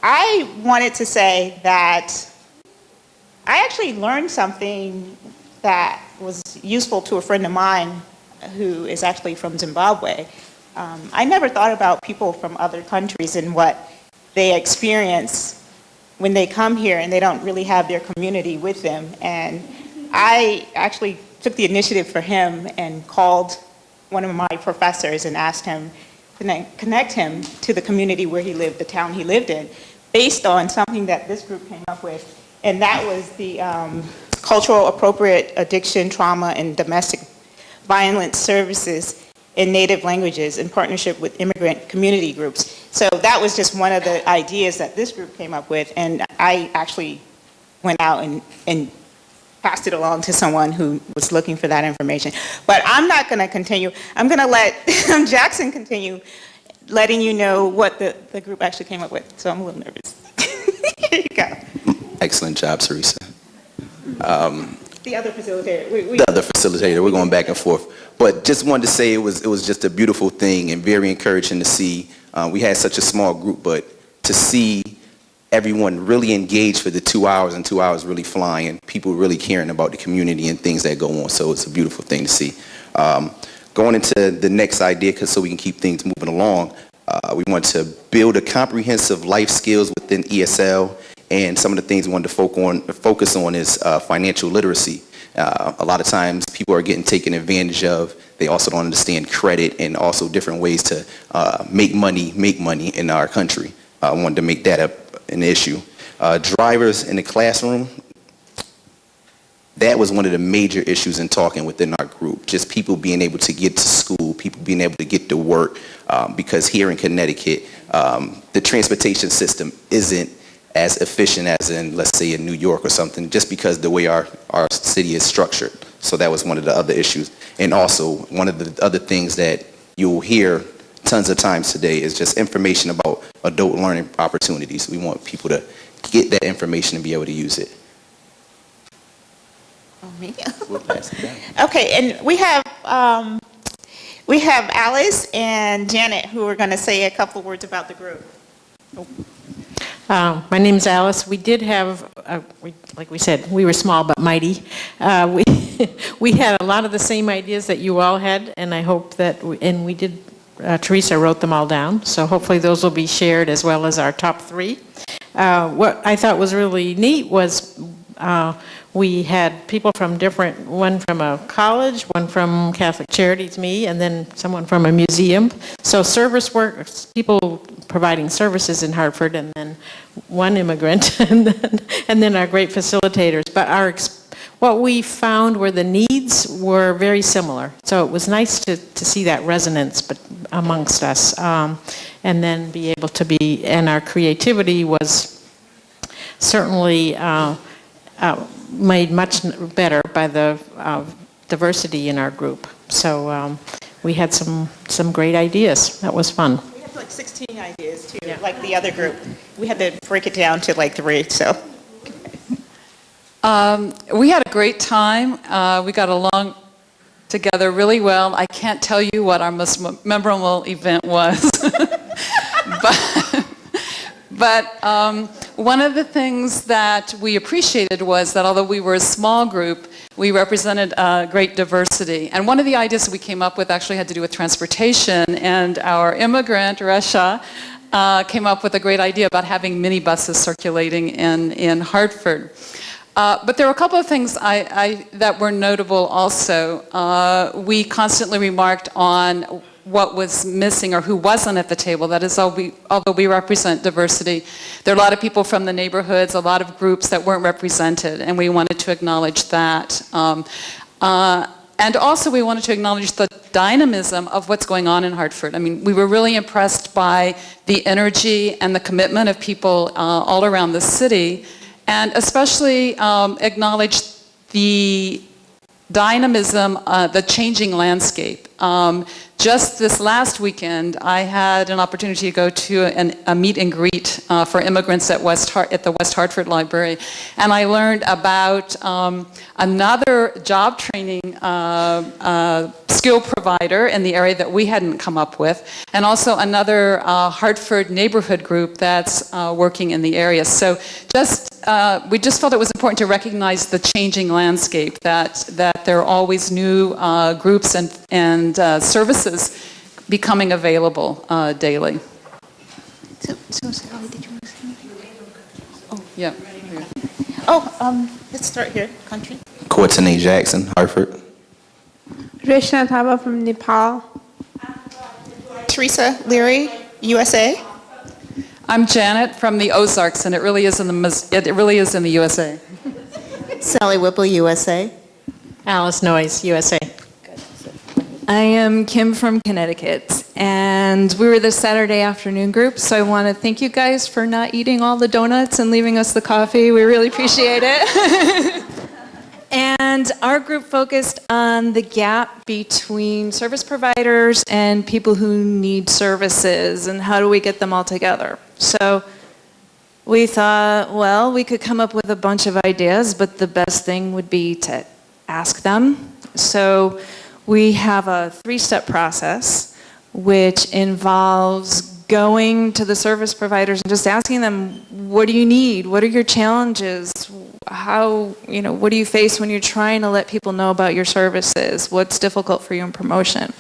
I wanted to say that I actually learned something that was useful to a friend of mine who is actually from Zimbabwe. I never thought about people from other countries and what they experience when they come here and they don't really have their community with them. And I actually took the initiative for him and called one of my professors and asked him to connect him to the community where he lived, the town he lived in, based on something that this group came up with. And that was the Cultural Appropriate Addiction, Trauma, and Domestic Violence Services in Native Languages in partnership with immigrant community groups. So that was just one of the ideas that this group came up with, and I actually went out and passed it along to someone who was looking for that information. But I'm not going to continue. I'm going to let Jackson continue letting you know what the group actually came up with. So I'm a little nervous. Here you go. Excellent job, Theresa. The other facilitator. The other facilitator. We're going back and forth. But just wanted to say it was just a beautiful thing and very encouraging to see. We had such a small group, but to see everyone really engaged for the 2 hours and 2 hours really flying, and people really caring about the community and things that go on. So it's a beautiful thing to see. Going into the next idea, so we can keep things moving along, we want to build a comprehensive life skills within ESL, and some of the things we wanted to focus on is financial literacy. A lot of times people are getting taken advantage of. They also don't understand credit and also different ways to make money in our country. I wanted to make that an issue. Drivers in the classroom, that was one of the major issues in talking within our group. Just people being able to get to school, people being able to get to work, because here in Connecticut, the transportation system isn't as efficient as in, let's say, in New York or something, just because the way our city is structured. So that was one of the other issues. And also, one of the other things that you'll hear tons of times today is just information about adult learning opportunities. We want people to get that information and be able to use it. Oh, me? We'll pass it down. Okay, and we have Alice and Janet who are going to say a couple of words about the group. Oh. My name's Alice. We did have, like we said, we were small but mighty. We had a lot of the same ideas that you all had, and I hope that, we did, Theresa wrote them all down, so hopefully those will be shared as well as our top three. What I thought was really neat was we had people from one from a college, one from Catholic Charities, me, and then someone from a museum. So service work, people providing services in Hartford, and then one immigrant, and then our great facilitators. But what we found were the needs were very similar. So it was nice to see that resonance amongst us, and then be able to be, and our creativity was certainly made much better by the diversity in our group. So we had some great ideas. That was fun. We had like 16 ideas too, like the other group. We had to break it down to like 3, so. We had a great time. We got along together really well. I can't tell you what our most memorable event was. But one of the things that we appreciated was that although we were a small group, we represented great diversity. And one of the ideas we came up with actually had to do with transportation, and our immigrant, Resha, came up with a great idea about having minibuses circulating in Hartford. But there were a couple of things that were notable also. We constantly remarked on what was missing or who wasn't at the table. That is, although we represent diversity, there are a lot of people from the neighborhoods, a lot of groups that weren't represented, and we wanted to acknowledge that. And also we wanted to acknowledge the dynamism of what's going on in Hartford. I mean, we were really impressed by the energy and the commitment of people all around the city, and especially acknowledge the dynamism, the changing landscape. Just this last weekend, I had an opportunity to go to a meet and greet for immigrants at the West Hartford Library, and I learned about another job training skill provider in the area that we hadn't come up with, and also another Hartford neighborhood group that's working in the area. So just we just felt it was important to recognize the changing landscape, that there are always new groups and services becoming available daily. So Sally, did you want to say anything? Oh, yeah. Let's start here. Country. Courtney Jackson, Hartford. Rishna Thaba from Nepal. Theresa Leary, USA. I'm Janet from the Ozarks, and it really is in the USA. Sally Whipple, USA. Alice Noyes, USA. I am Kim from Connecticut, and we were the Saturday afternoon group, so I want to thank you guys for not eating all the donuts and leaving us the coffee. We really appreciate it. And our group focused on the gap between service providers and people who need services, and how do we get them all together. So we thought, well, we could come up with a bunch of ideas, but the best thing would be to ask them. So we have a 3-step process, which involves going to the service providers and just asking them, what do you need? What are your challenges? What do you face when you're trying to let people know about your services? What's difficult for you in promotion?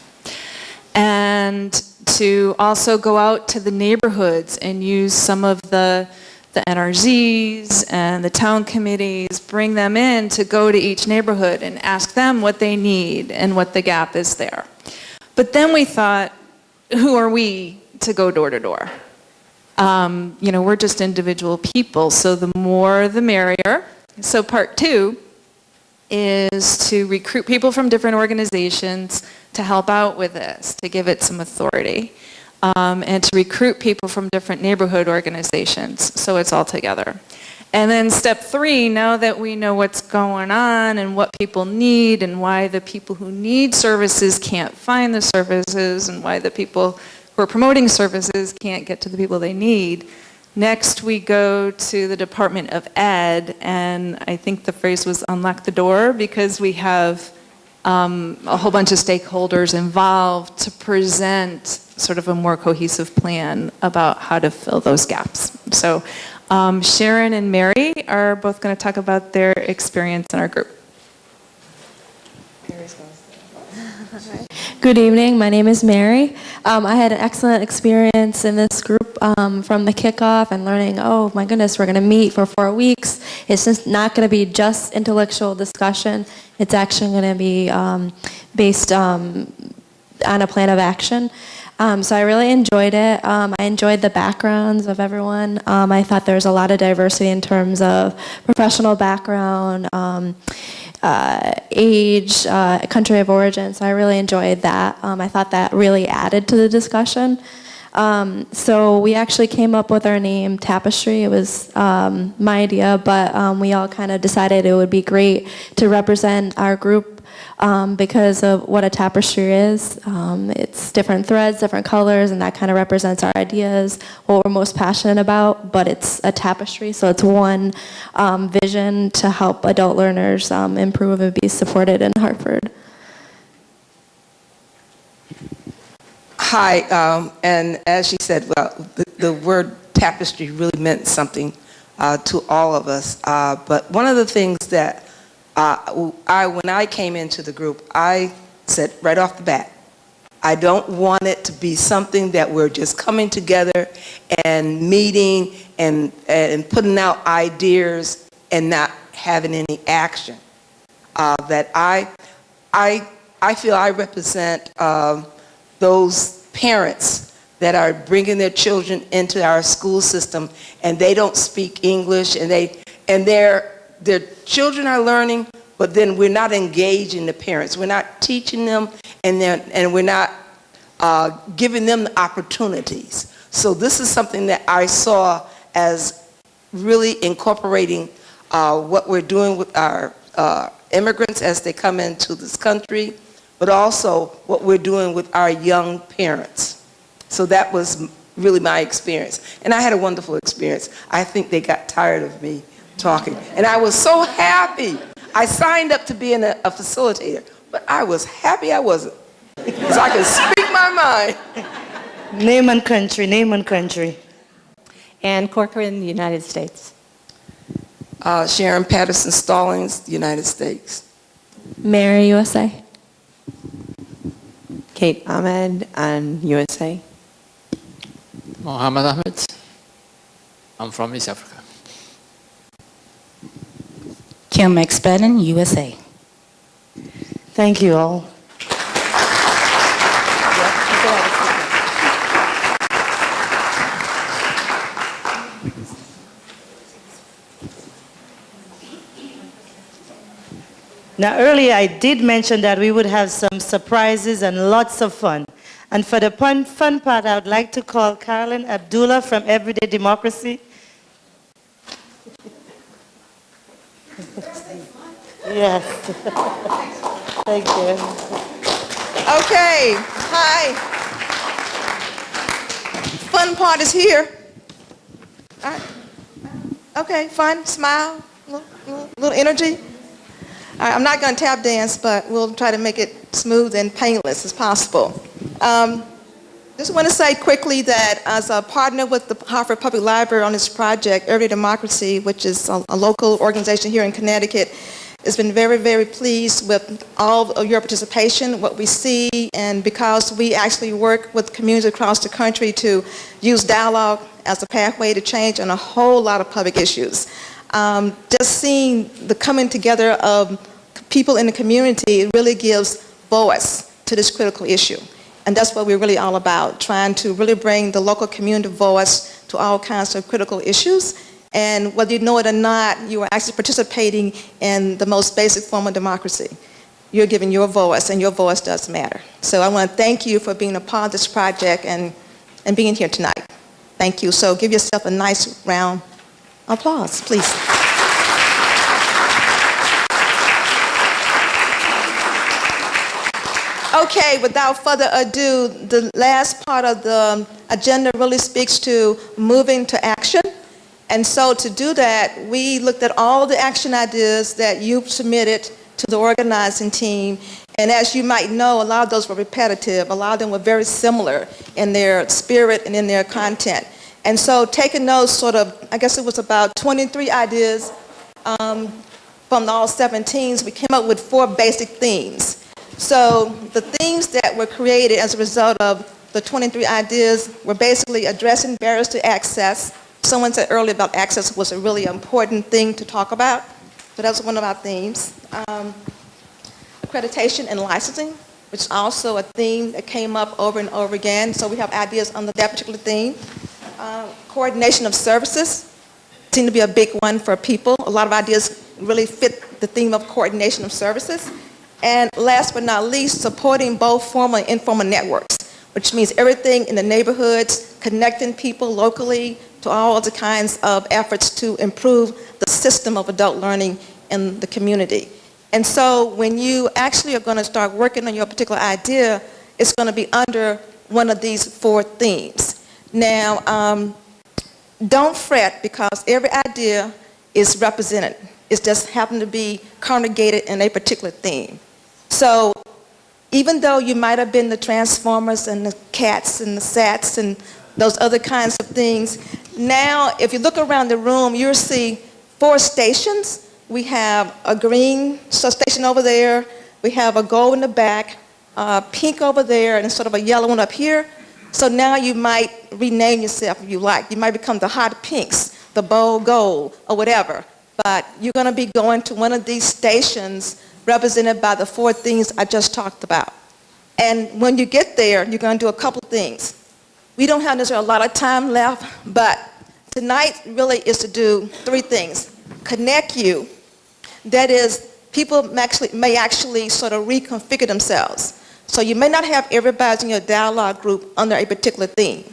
And to also go out to the neighborhoods and use some of the NRZs and the town committees, bring them in to go to each neighborhood and ask them what they need and what the gap is there. But then we thought, who are we to go door to door? We're just individual people, so the more the merrier. So part 2 is to recruit people from different organizations to help out with this, to give it some authority, and to recruit people from different neighborhood organizations, so it's all together. And then step 3, now that we know what's going on and what people need and why the people who need services can't find the services and why the people who are promoting services can't get to the people they need, next we go to the Department of Ed, and I think the phrase was unlock the door, because we have a whole bunch of stakeholders involved to present sort of a more cohesive plan about how to fill those gaps. So Sharon and Mary are both going to talk about their experience in our group. Good evening, my name is Mary. I had an excellent experience in this group from the kickoff and learning, oh my goodness, we're going to meet for 4 weeks. It's just not going to be just intellectual discussion. It's actually going to be based on a plan of action. So I really enjoyed it. I enjoyed the backgrounds of everyone. I thought there was a lot of diversity in terms of professional background, age, country of origin, so I really enjoyed that. I thought that really added to the discussion. So we actually came up with our name, Tapestry. It was my idea, but we all kind of decided it would be great to represent our group because of what a tapestry is. It's different threads, different colors, and that kind of represents our ideas, what we're most passionate about, but it's a tapestry, so it's one vision to help adult learners improve and be supported in Hartford. Hi, and as she said, well, the word tapestry really meant something to all of us. But one of the things that when I came into the group, I said right off the bat, I don't want it to be something that we're just coming together and meeting and putting out ideas and not having any action. That I feel I represent those parents that are bringing their children into our school system and they don't speak English and their children are learning, but then we're not engaging the parents. We're not teaching them and we're not giving them the opportunities. So this is something that I saw as really incorporating what we're doing with our immigrants as they come into this country, but also what we're doing with our young parents. So that was really my experience. And I had a wonderful experience. I think they got tired of me talking. And I was so happy. I signed up to be a facilitator, but I was happy I wasn't, because I could speak my mind. Name and country, name and country. Ann Corcoran, the United States. Sharon Patterson Stallings, United States. Mary, USA. Kate Ahmed, and USA. Mohammed Ahmed. I'm from East Africa. Kim McSpadden, USA. Thank you all. Now, earlier I did mention that we would have some surprises and lots of fun. And for the fun part, I would like to call Carolyn Abdullah from Everyday Democracy. Yes. Thank you. Okay. Hi. Fun part is here. All right. Okay, fun, smile, little energy. All right, I'm not going to tap dance, but we'll try to make it smooth and painless as possible. Just want to say quickly that as a partner with the Hartford Public Library on this project, Everyday Democracy, which is a local organization here in Connecticut, has been very, very pleased with all of your participation, what we see, and because we actually work with communities across the country to use dialogue as a pathway to change on a whole lot of public issues. Just seeing the coming together of people in the community really gives voice to this critical issue. And that's what we're really all about, trying to really bring the local community voice to all kinds of critical issues. And whether you know it or not, you are actually participating in the most basic form of democracy. You're giving your voice, and your voice does matter. So I want to thank you for being a part of this project and being here tonight. Thank you. So give yourself a nice round of applause, please. Okay, without further ado, the last part of the agenda really speaks to moving to action. And so to do that, we looked at all the action ideas that you submitted to the organizing team. And as you might know, a lot of those were repetitive. A lot of them were very similar in their spirit and in their content. And so taking those sort of, I guess it was about 23 ideas from all 17s, we came up with 4 basic themes. So the themes that were created as a result of the 23 ideas were basically addressing barriers to access. Someone said earlier about access was a really important thing to talk about. So that's one of our themes. Accreditation and licensing, which is also a theme that came up over and over again. So we have ideas under that particular theme. Coordination of services seemed to be a big one for people. A lot of ideas really fit the theme of coordination of services. And last but not least, supporting both formal and informal networks, which means everything in the neighborhoods, connecting people locally to all other kinds of efforts to improve the system of adult learning in the community. And so when you actually are going to start working on your particular idea, it's going to be under one of these 4 themes. Now, don't fret because every idea is represented. It just happened to be congregated in a particular theme. So even though you might have been the Transformers and the cats and the sats and those other kinds of things, now if you look around the room, you'll see 4 stations. We have a green station over there, we have a gold in the back, pink over there, and sort of a yellow one up here. So now you might rename yourself if you like. You might become the hot pinks, the bold gold, or whatever. But you're going to be going to one of these stations represented by the 4 things I just talked about. And when you get there, you're going to do a couple things. We don't have necessarily a lot of time left, but tonight really is to do 3 things. Connect you. That is, people may actually sort of reconfigure themselves. So you may not have everybody in your dialogue group under a particular theme.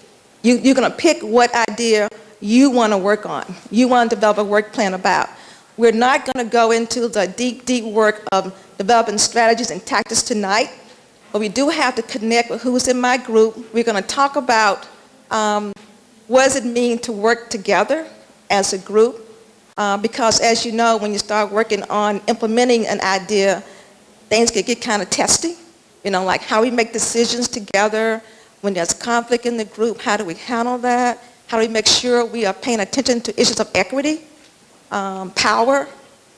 You're going to pick what idea you want to work on. You want to develop a work plan about. We're not going to go into the deep, deep work of developing strategies and tactics tonight, but we do have to connect with who's in my group. We're going to talk about what does it mean to work together as a group, because as you know, when you start working on implementing an idea, things can get kind of testy. You know, like how we make decisions together, when there's conflict in the group, how do we handle that? How do we make sure we are paying attention to issues of equity? power,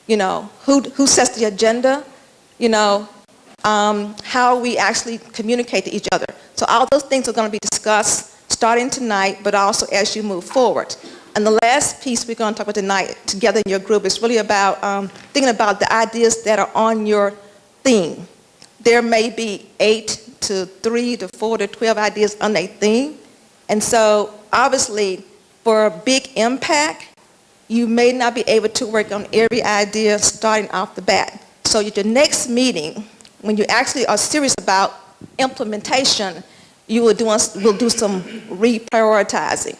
who sets the agenda, how we actually communicate to each other. So all those things are going to be discussed starting tonight, but also as you move forward. And the last piece we're going to talk about tonight together in your group is really about thinking about the ideas that are on your theme. There may be 8 to 3 to 4 to 12 ideas on a theme. And so obviously for a big impact, you may not be able to work on every idea starting off the bat. So at your next meeting, when you actually are serious about implementation, you will do some reprioritizing.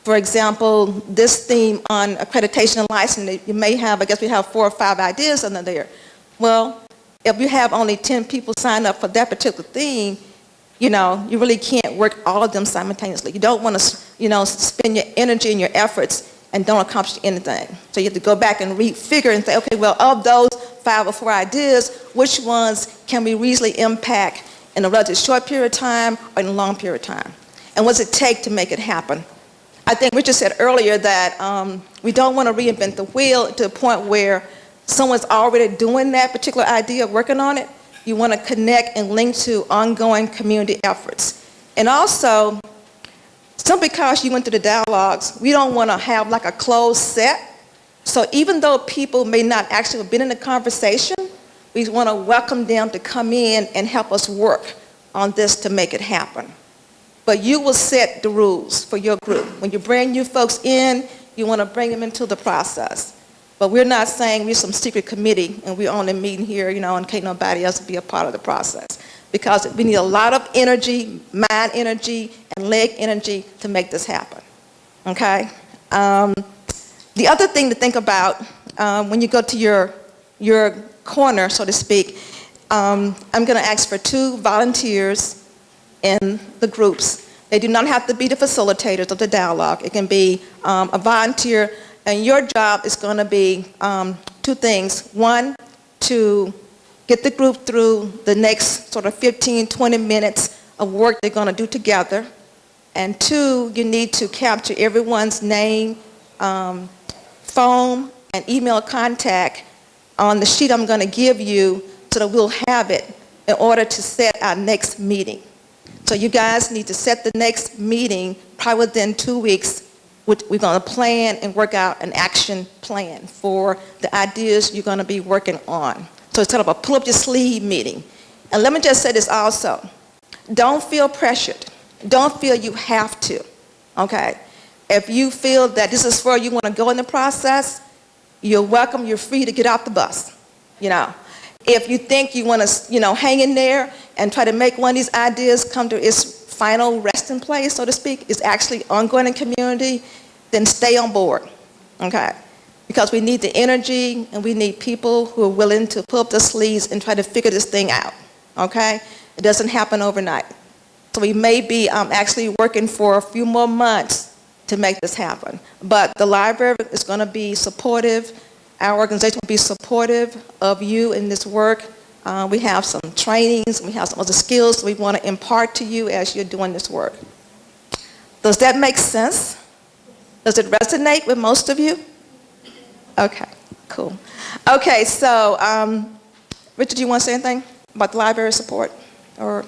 For example, this theme on accreditation and licensing, you may have, I guess we have 4 or 5 ideas under there. Well, if you have only 10 people sign up for that particular theme, you really can't work all of them simultaneously. You don't want to, spend your energy and your efforts and don't accomplish anything. So you have to go back and refigure and say, okay, well, of those 5 or 4 ideas, which ones can we reasonably impact in a relatively short period of time or in a long period of time? And what does it take to make it happen? I think Richard said earlier that we don't want to reinvent the wheel to the point where someone's already doing that particular idea, working on it. You want to connect and link to ongoing community efforts. And also, simply because you went through the dialogues, we don't want to have like a closed set. So even though people may not actually have been in the conversation, we want to welcome them to come in and help us work on this to make it happen. But you will set the rules for your group. When you bring new folks in, you want to bring them into the process. But we're not saying we're some secret committee and we're only meeting here, and can't nobody else be a part of the process. Because we need a lot of energy, mind energy, and leg energy to make this happen, okay? The other thing to think about when you go to your corner, so to speak, I'm going to ask for 2 volunteers in the groups. They do not have to be the facilitators of the dialogue. It can be a volunteer, and your job is going to be 2 things. 1, to get the group through the next sort of 15, 20 minutes of work they're going to do together. And 2, you need to capture everyone's name, phone, and email contact on the sheet I'm going to give you so that we'll have it in order to set our next meeting. So you guys need to set the next meeting probably within 2 weeks. We're going to plan and work out an action plan for the ideas you're going to be working on. So it's sort of a pull up your sleeve meeting. And let me just say this also. Don't feel pressured. Don't feel you have to, okay? If you feel that this is where you want to go in the process, you're welcome, you're free to get off the bus, If you think you want to, hang in there and try to make one of these ideas come to its final resting place, so to speak, is actually ongoing in community, then stay on board, okay? Because we need the energy and we need people who are willing to pull up their sleeves and try to figure this thing out, okay? It doesn't happen overnight. So we may be actually working for a few more months to make this happen. But the library is going to be supportive. Our organization will be supportive of you in this work. We have some trainings, we have some other skills we want to impart to you as you're doing this work. Does that make sense? Does it resonate with most of you? Okay, cool. Okay, so Richard, do you want to say anything about the library support? Or?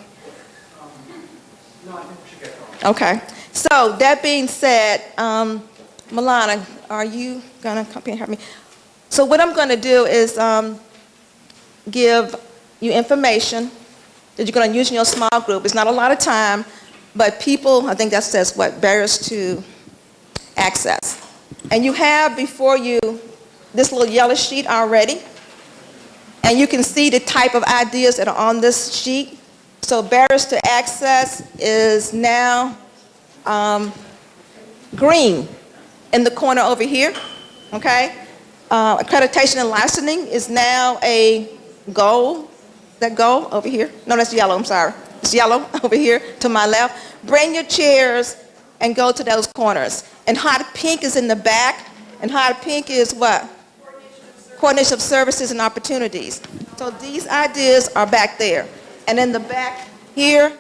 No, I think we should get going. Okay, so that being said, Milana, are you going to come here and help me? So what I'm going to do is give you information that you're going to use in your small group. It's not a lot of time, but people, I think that says what, barriers to access. And you have before you this little yellow sheet already, and you can see the type of ideas that are on this sheet. So barriers to access is now green in the corner over here, okay? Accreditation and licensing is now a gold. That gold over here? No, that's yellow, I'm sorry. It's yellow over here to my left. Bring your chairs and go to those corners. And hot pink is in the back. And hot pink is what? Coordination of services and opportunities. So these ideas are back there. And in the back here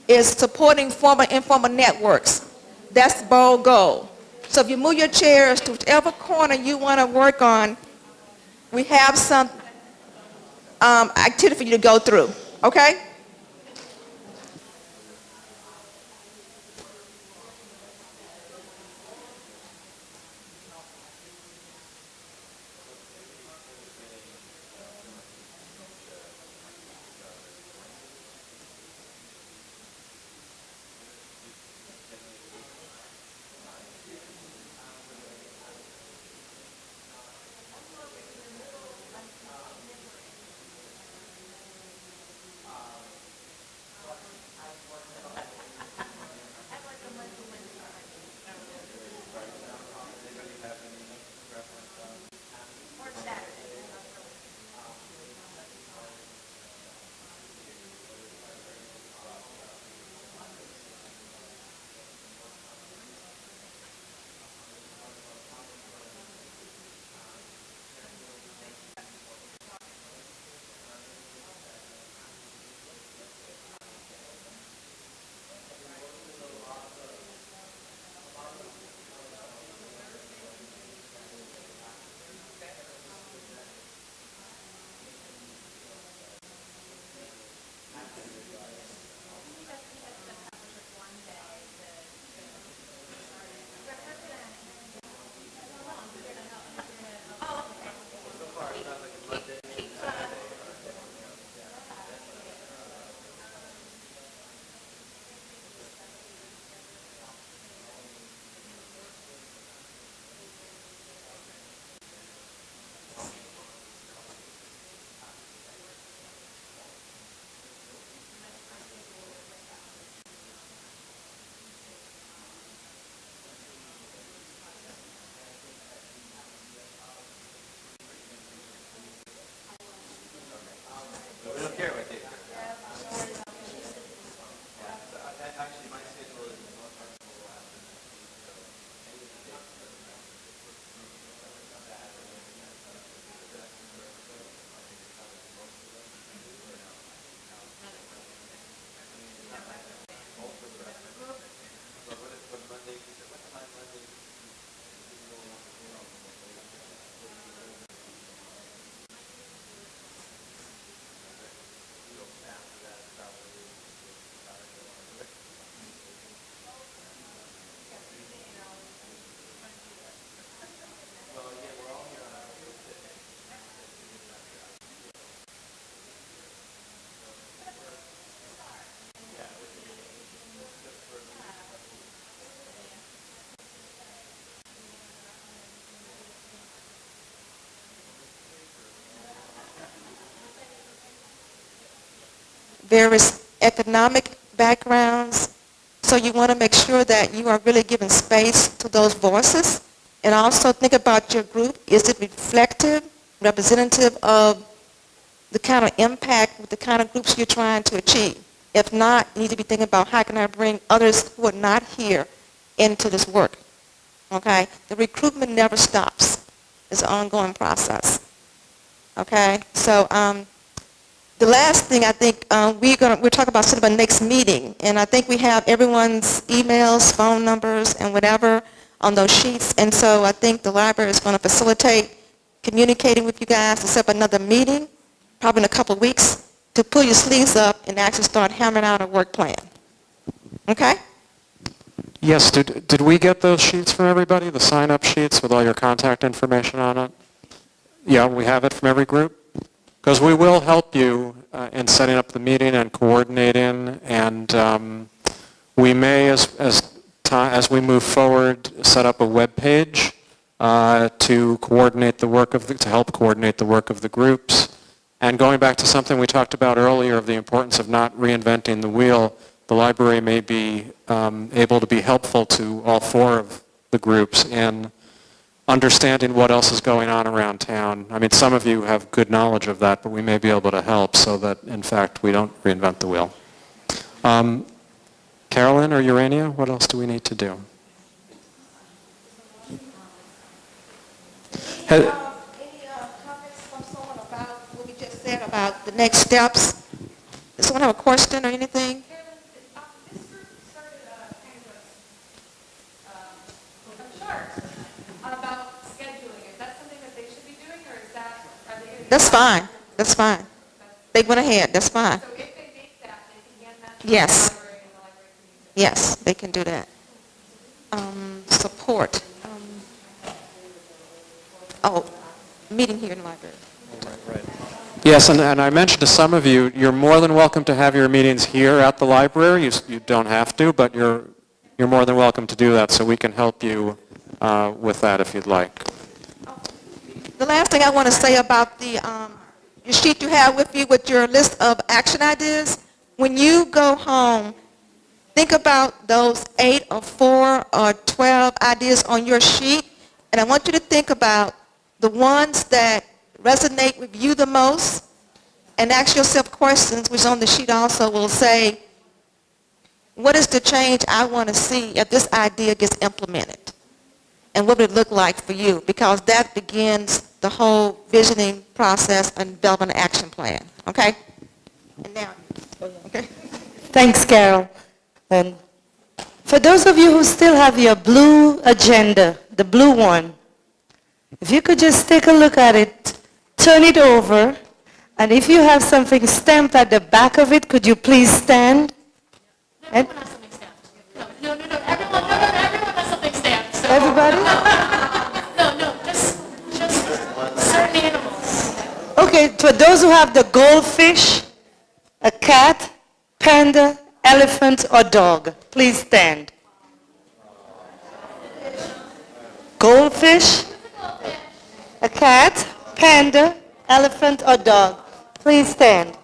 is supporting formal and informal networks. That's bold gold. So if you move your chairs to whichever corner you want to work on, we have some activity for you to go through, okay? Various economic backgrounds. So you want to make sure that you are really giving space to those voices. And also think about your group. Is it reflective, representative of the kind of impact, the kind of groups you're trying to achieve? If not, you need to be thinking about how can I bring others who are not here into this work. Okay? The recruitment never stops. It's an ongoing process. Okay? So the last thing I think we're talking about sort of a next meeting, and I think we have everyone's emails, phone numbers, and whatever on those sheets. And so I think the library is going to facilitate communicating with you guys to set up another meeting, probably in a couple of weeks, to pull your sleeves up and actually start hammering out a work plan. Okay? Yes, did we get those sheets from everybody, the sign-up sheets with all your contact information on it? Yeah, we have it from every group? Because we will help you in setting up the meeting and coordinating, and we may, as we move forward, set up a web page to coordinate the work of to help coordinate the work of the groups. And going back to something we talked about earlier of the importance of not reinventing the wheel, the library may be able to be helpful to all four of the groups in understanding what else is going on around town. I mean, some of you have good knowledge of that, but we may be able to help so that, in fact, we don't reinvent the wheel. Carolyn or Urania, what else do we need to do? Any comments from someone about what we just said about the next steps? Does someone have a question or anything? This group started kind of a chart. That's fine. That's fine. They went ahead. That's fine. So if they make that, they can hand that to yes. The library and the library can use it. Yes, they can do that. Support. Meeting here in the library. Yes, and I mentioned to some of you, you're more than welcome to have your meetings here at the library. You don't have to, but you're more than welcome to do that, so we can help you with that if you'd like. The last thing I want to say about the your sheet you have with you with your list of action ideas, when you go home, think about those 8 or 4 or 12 ideas on your sheet, and I want you to think about the ones that resonate with you the most, and ask yourself questions, which on the sheet also will say, what is the change I want to see if this idea gets implemented? And what would it look like for you? Because that begins the whole visioning process and developing an action plan. Okay? And now, okay? Thanks, Carol. And for those of you who still have your blue agenda, the blue one, if you could just take a look at it, turn it over, and if you have something stamped at the back of it, could you please stand? And No, everyone has something stamped. So. Everybody? No, just certain animals. Okay, for those who have the goldfish, a cat, panda, elephant, or dog, please stand. Goldfish, a cat, panda, elephant, or dog, please stand.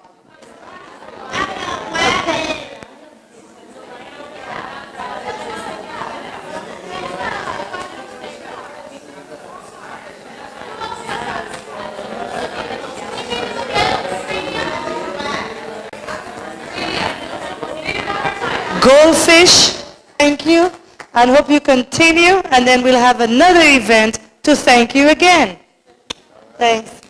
Goldfish, thank you, and hope you continue, and then we'll have another event to thank you again. Thanks.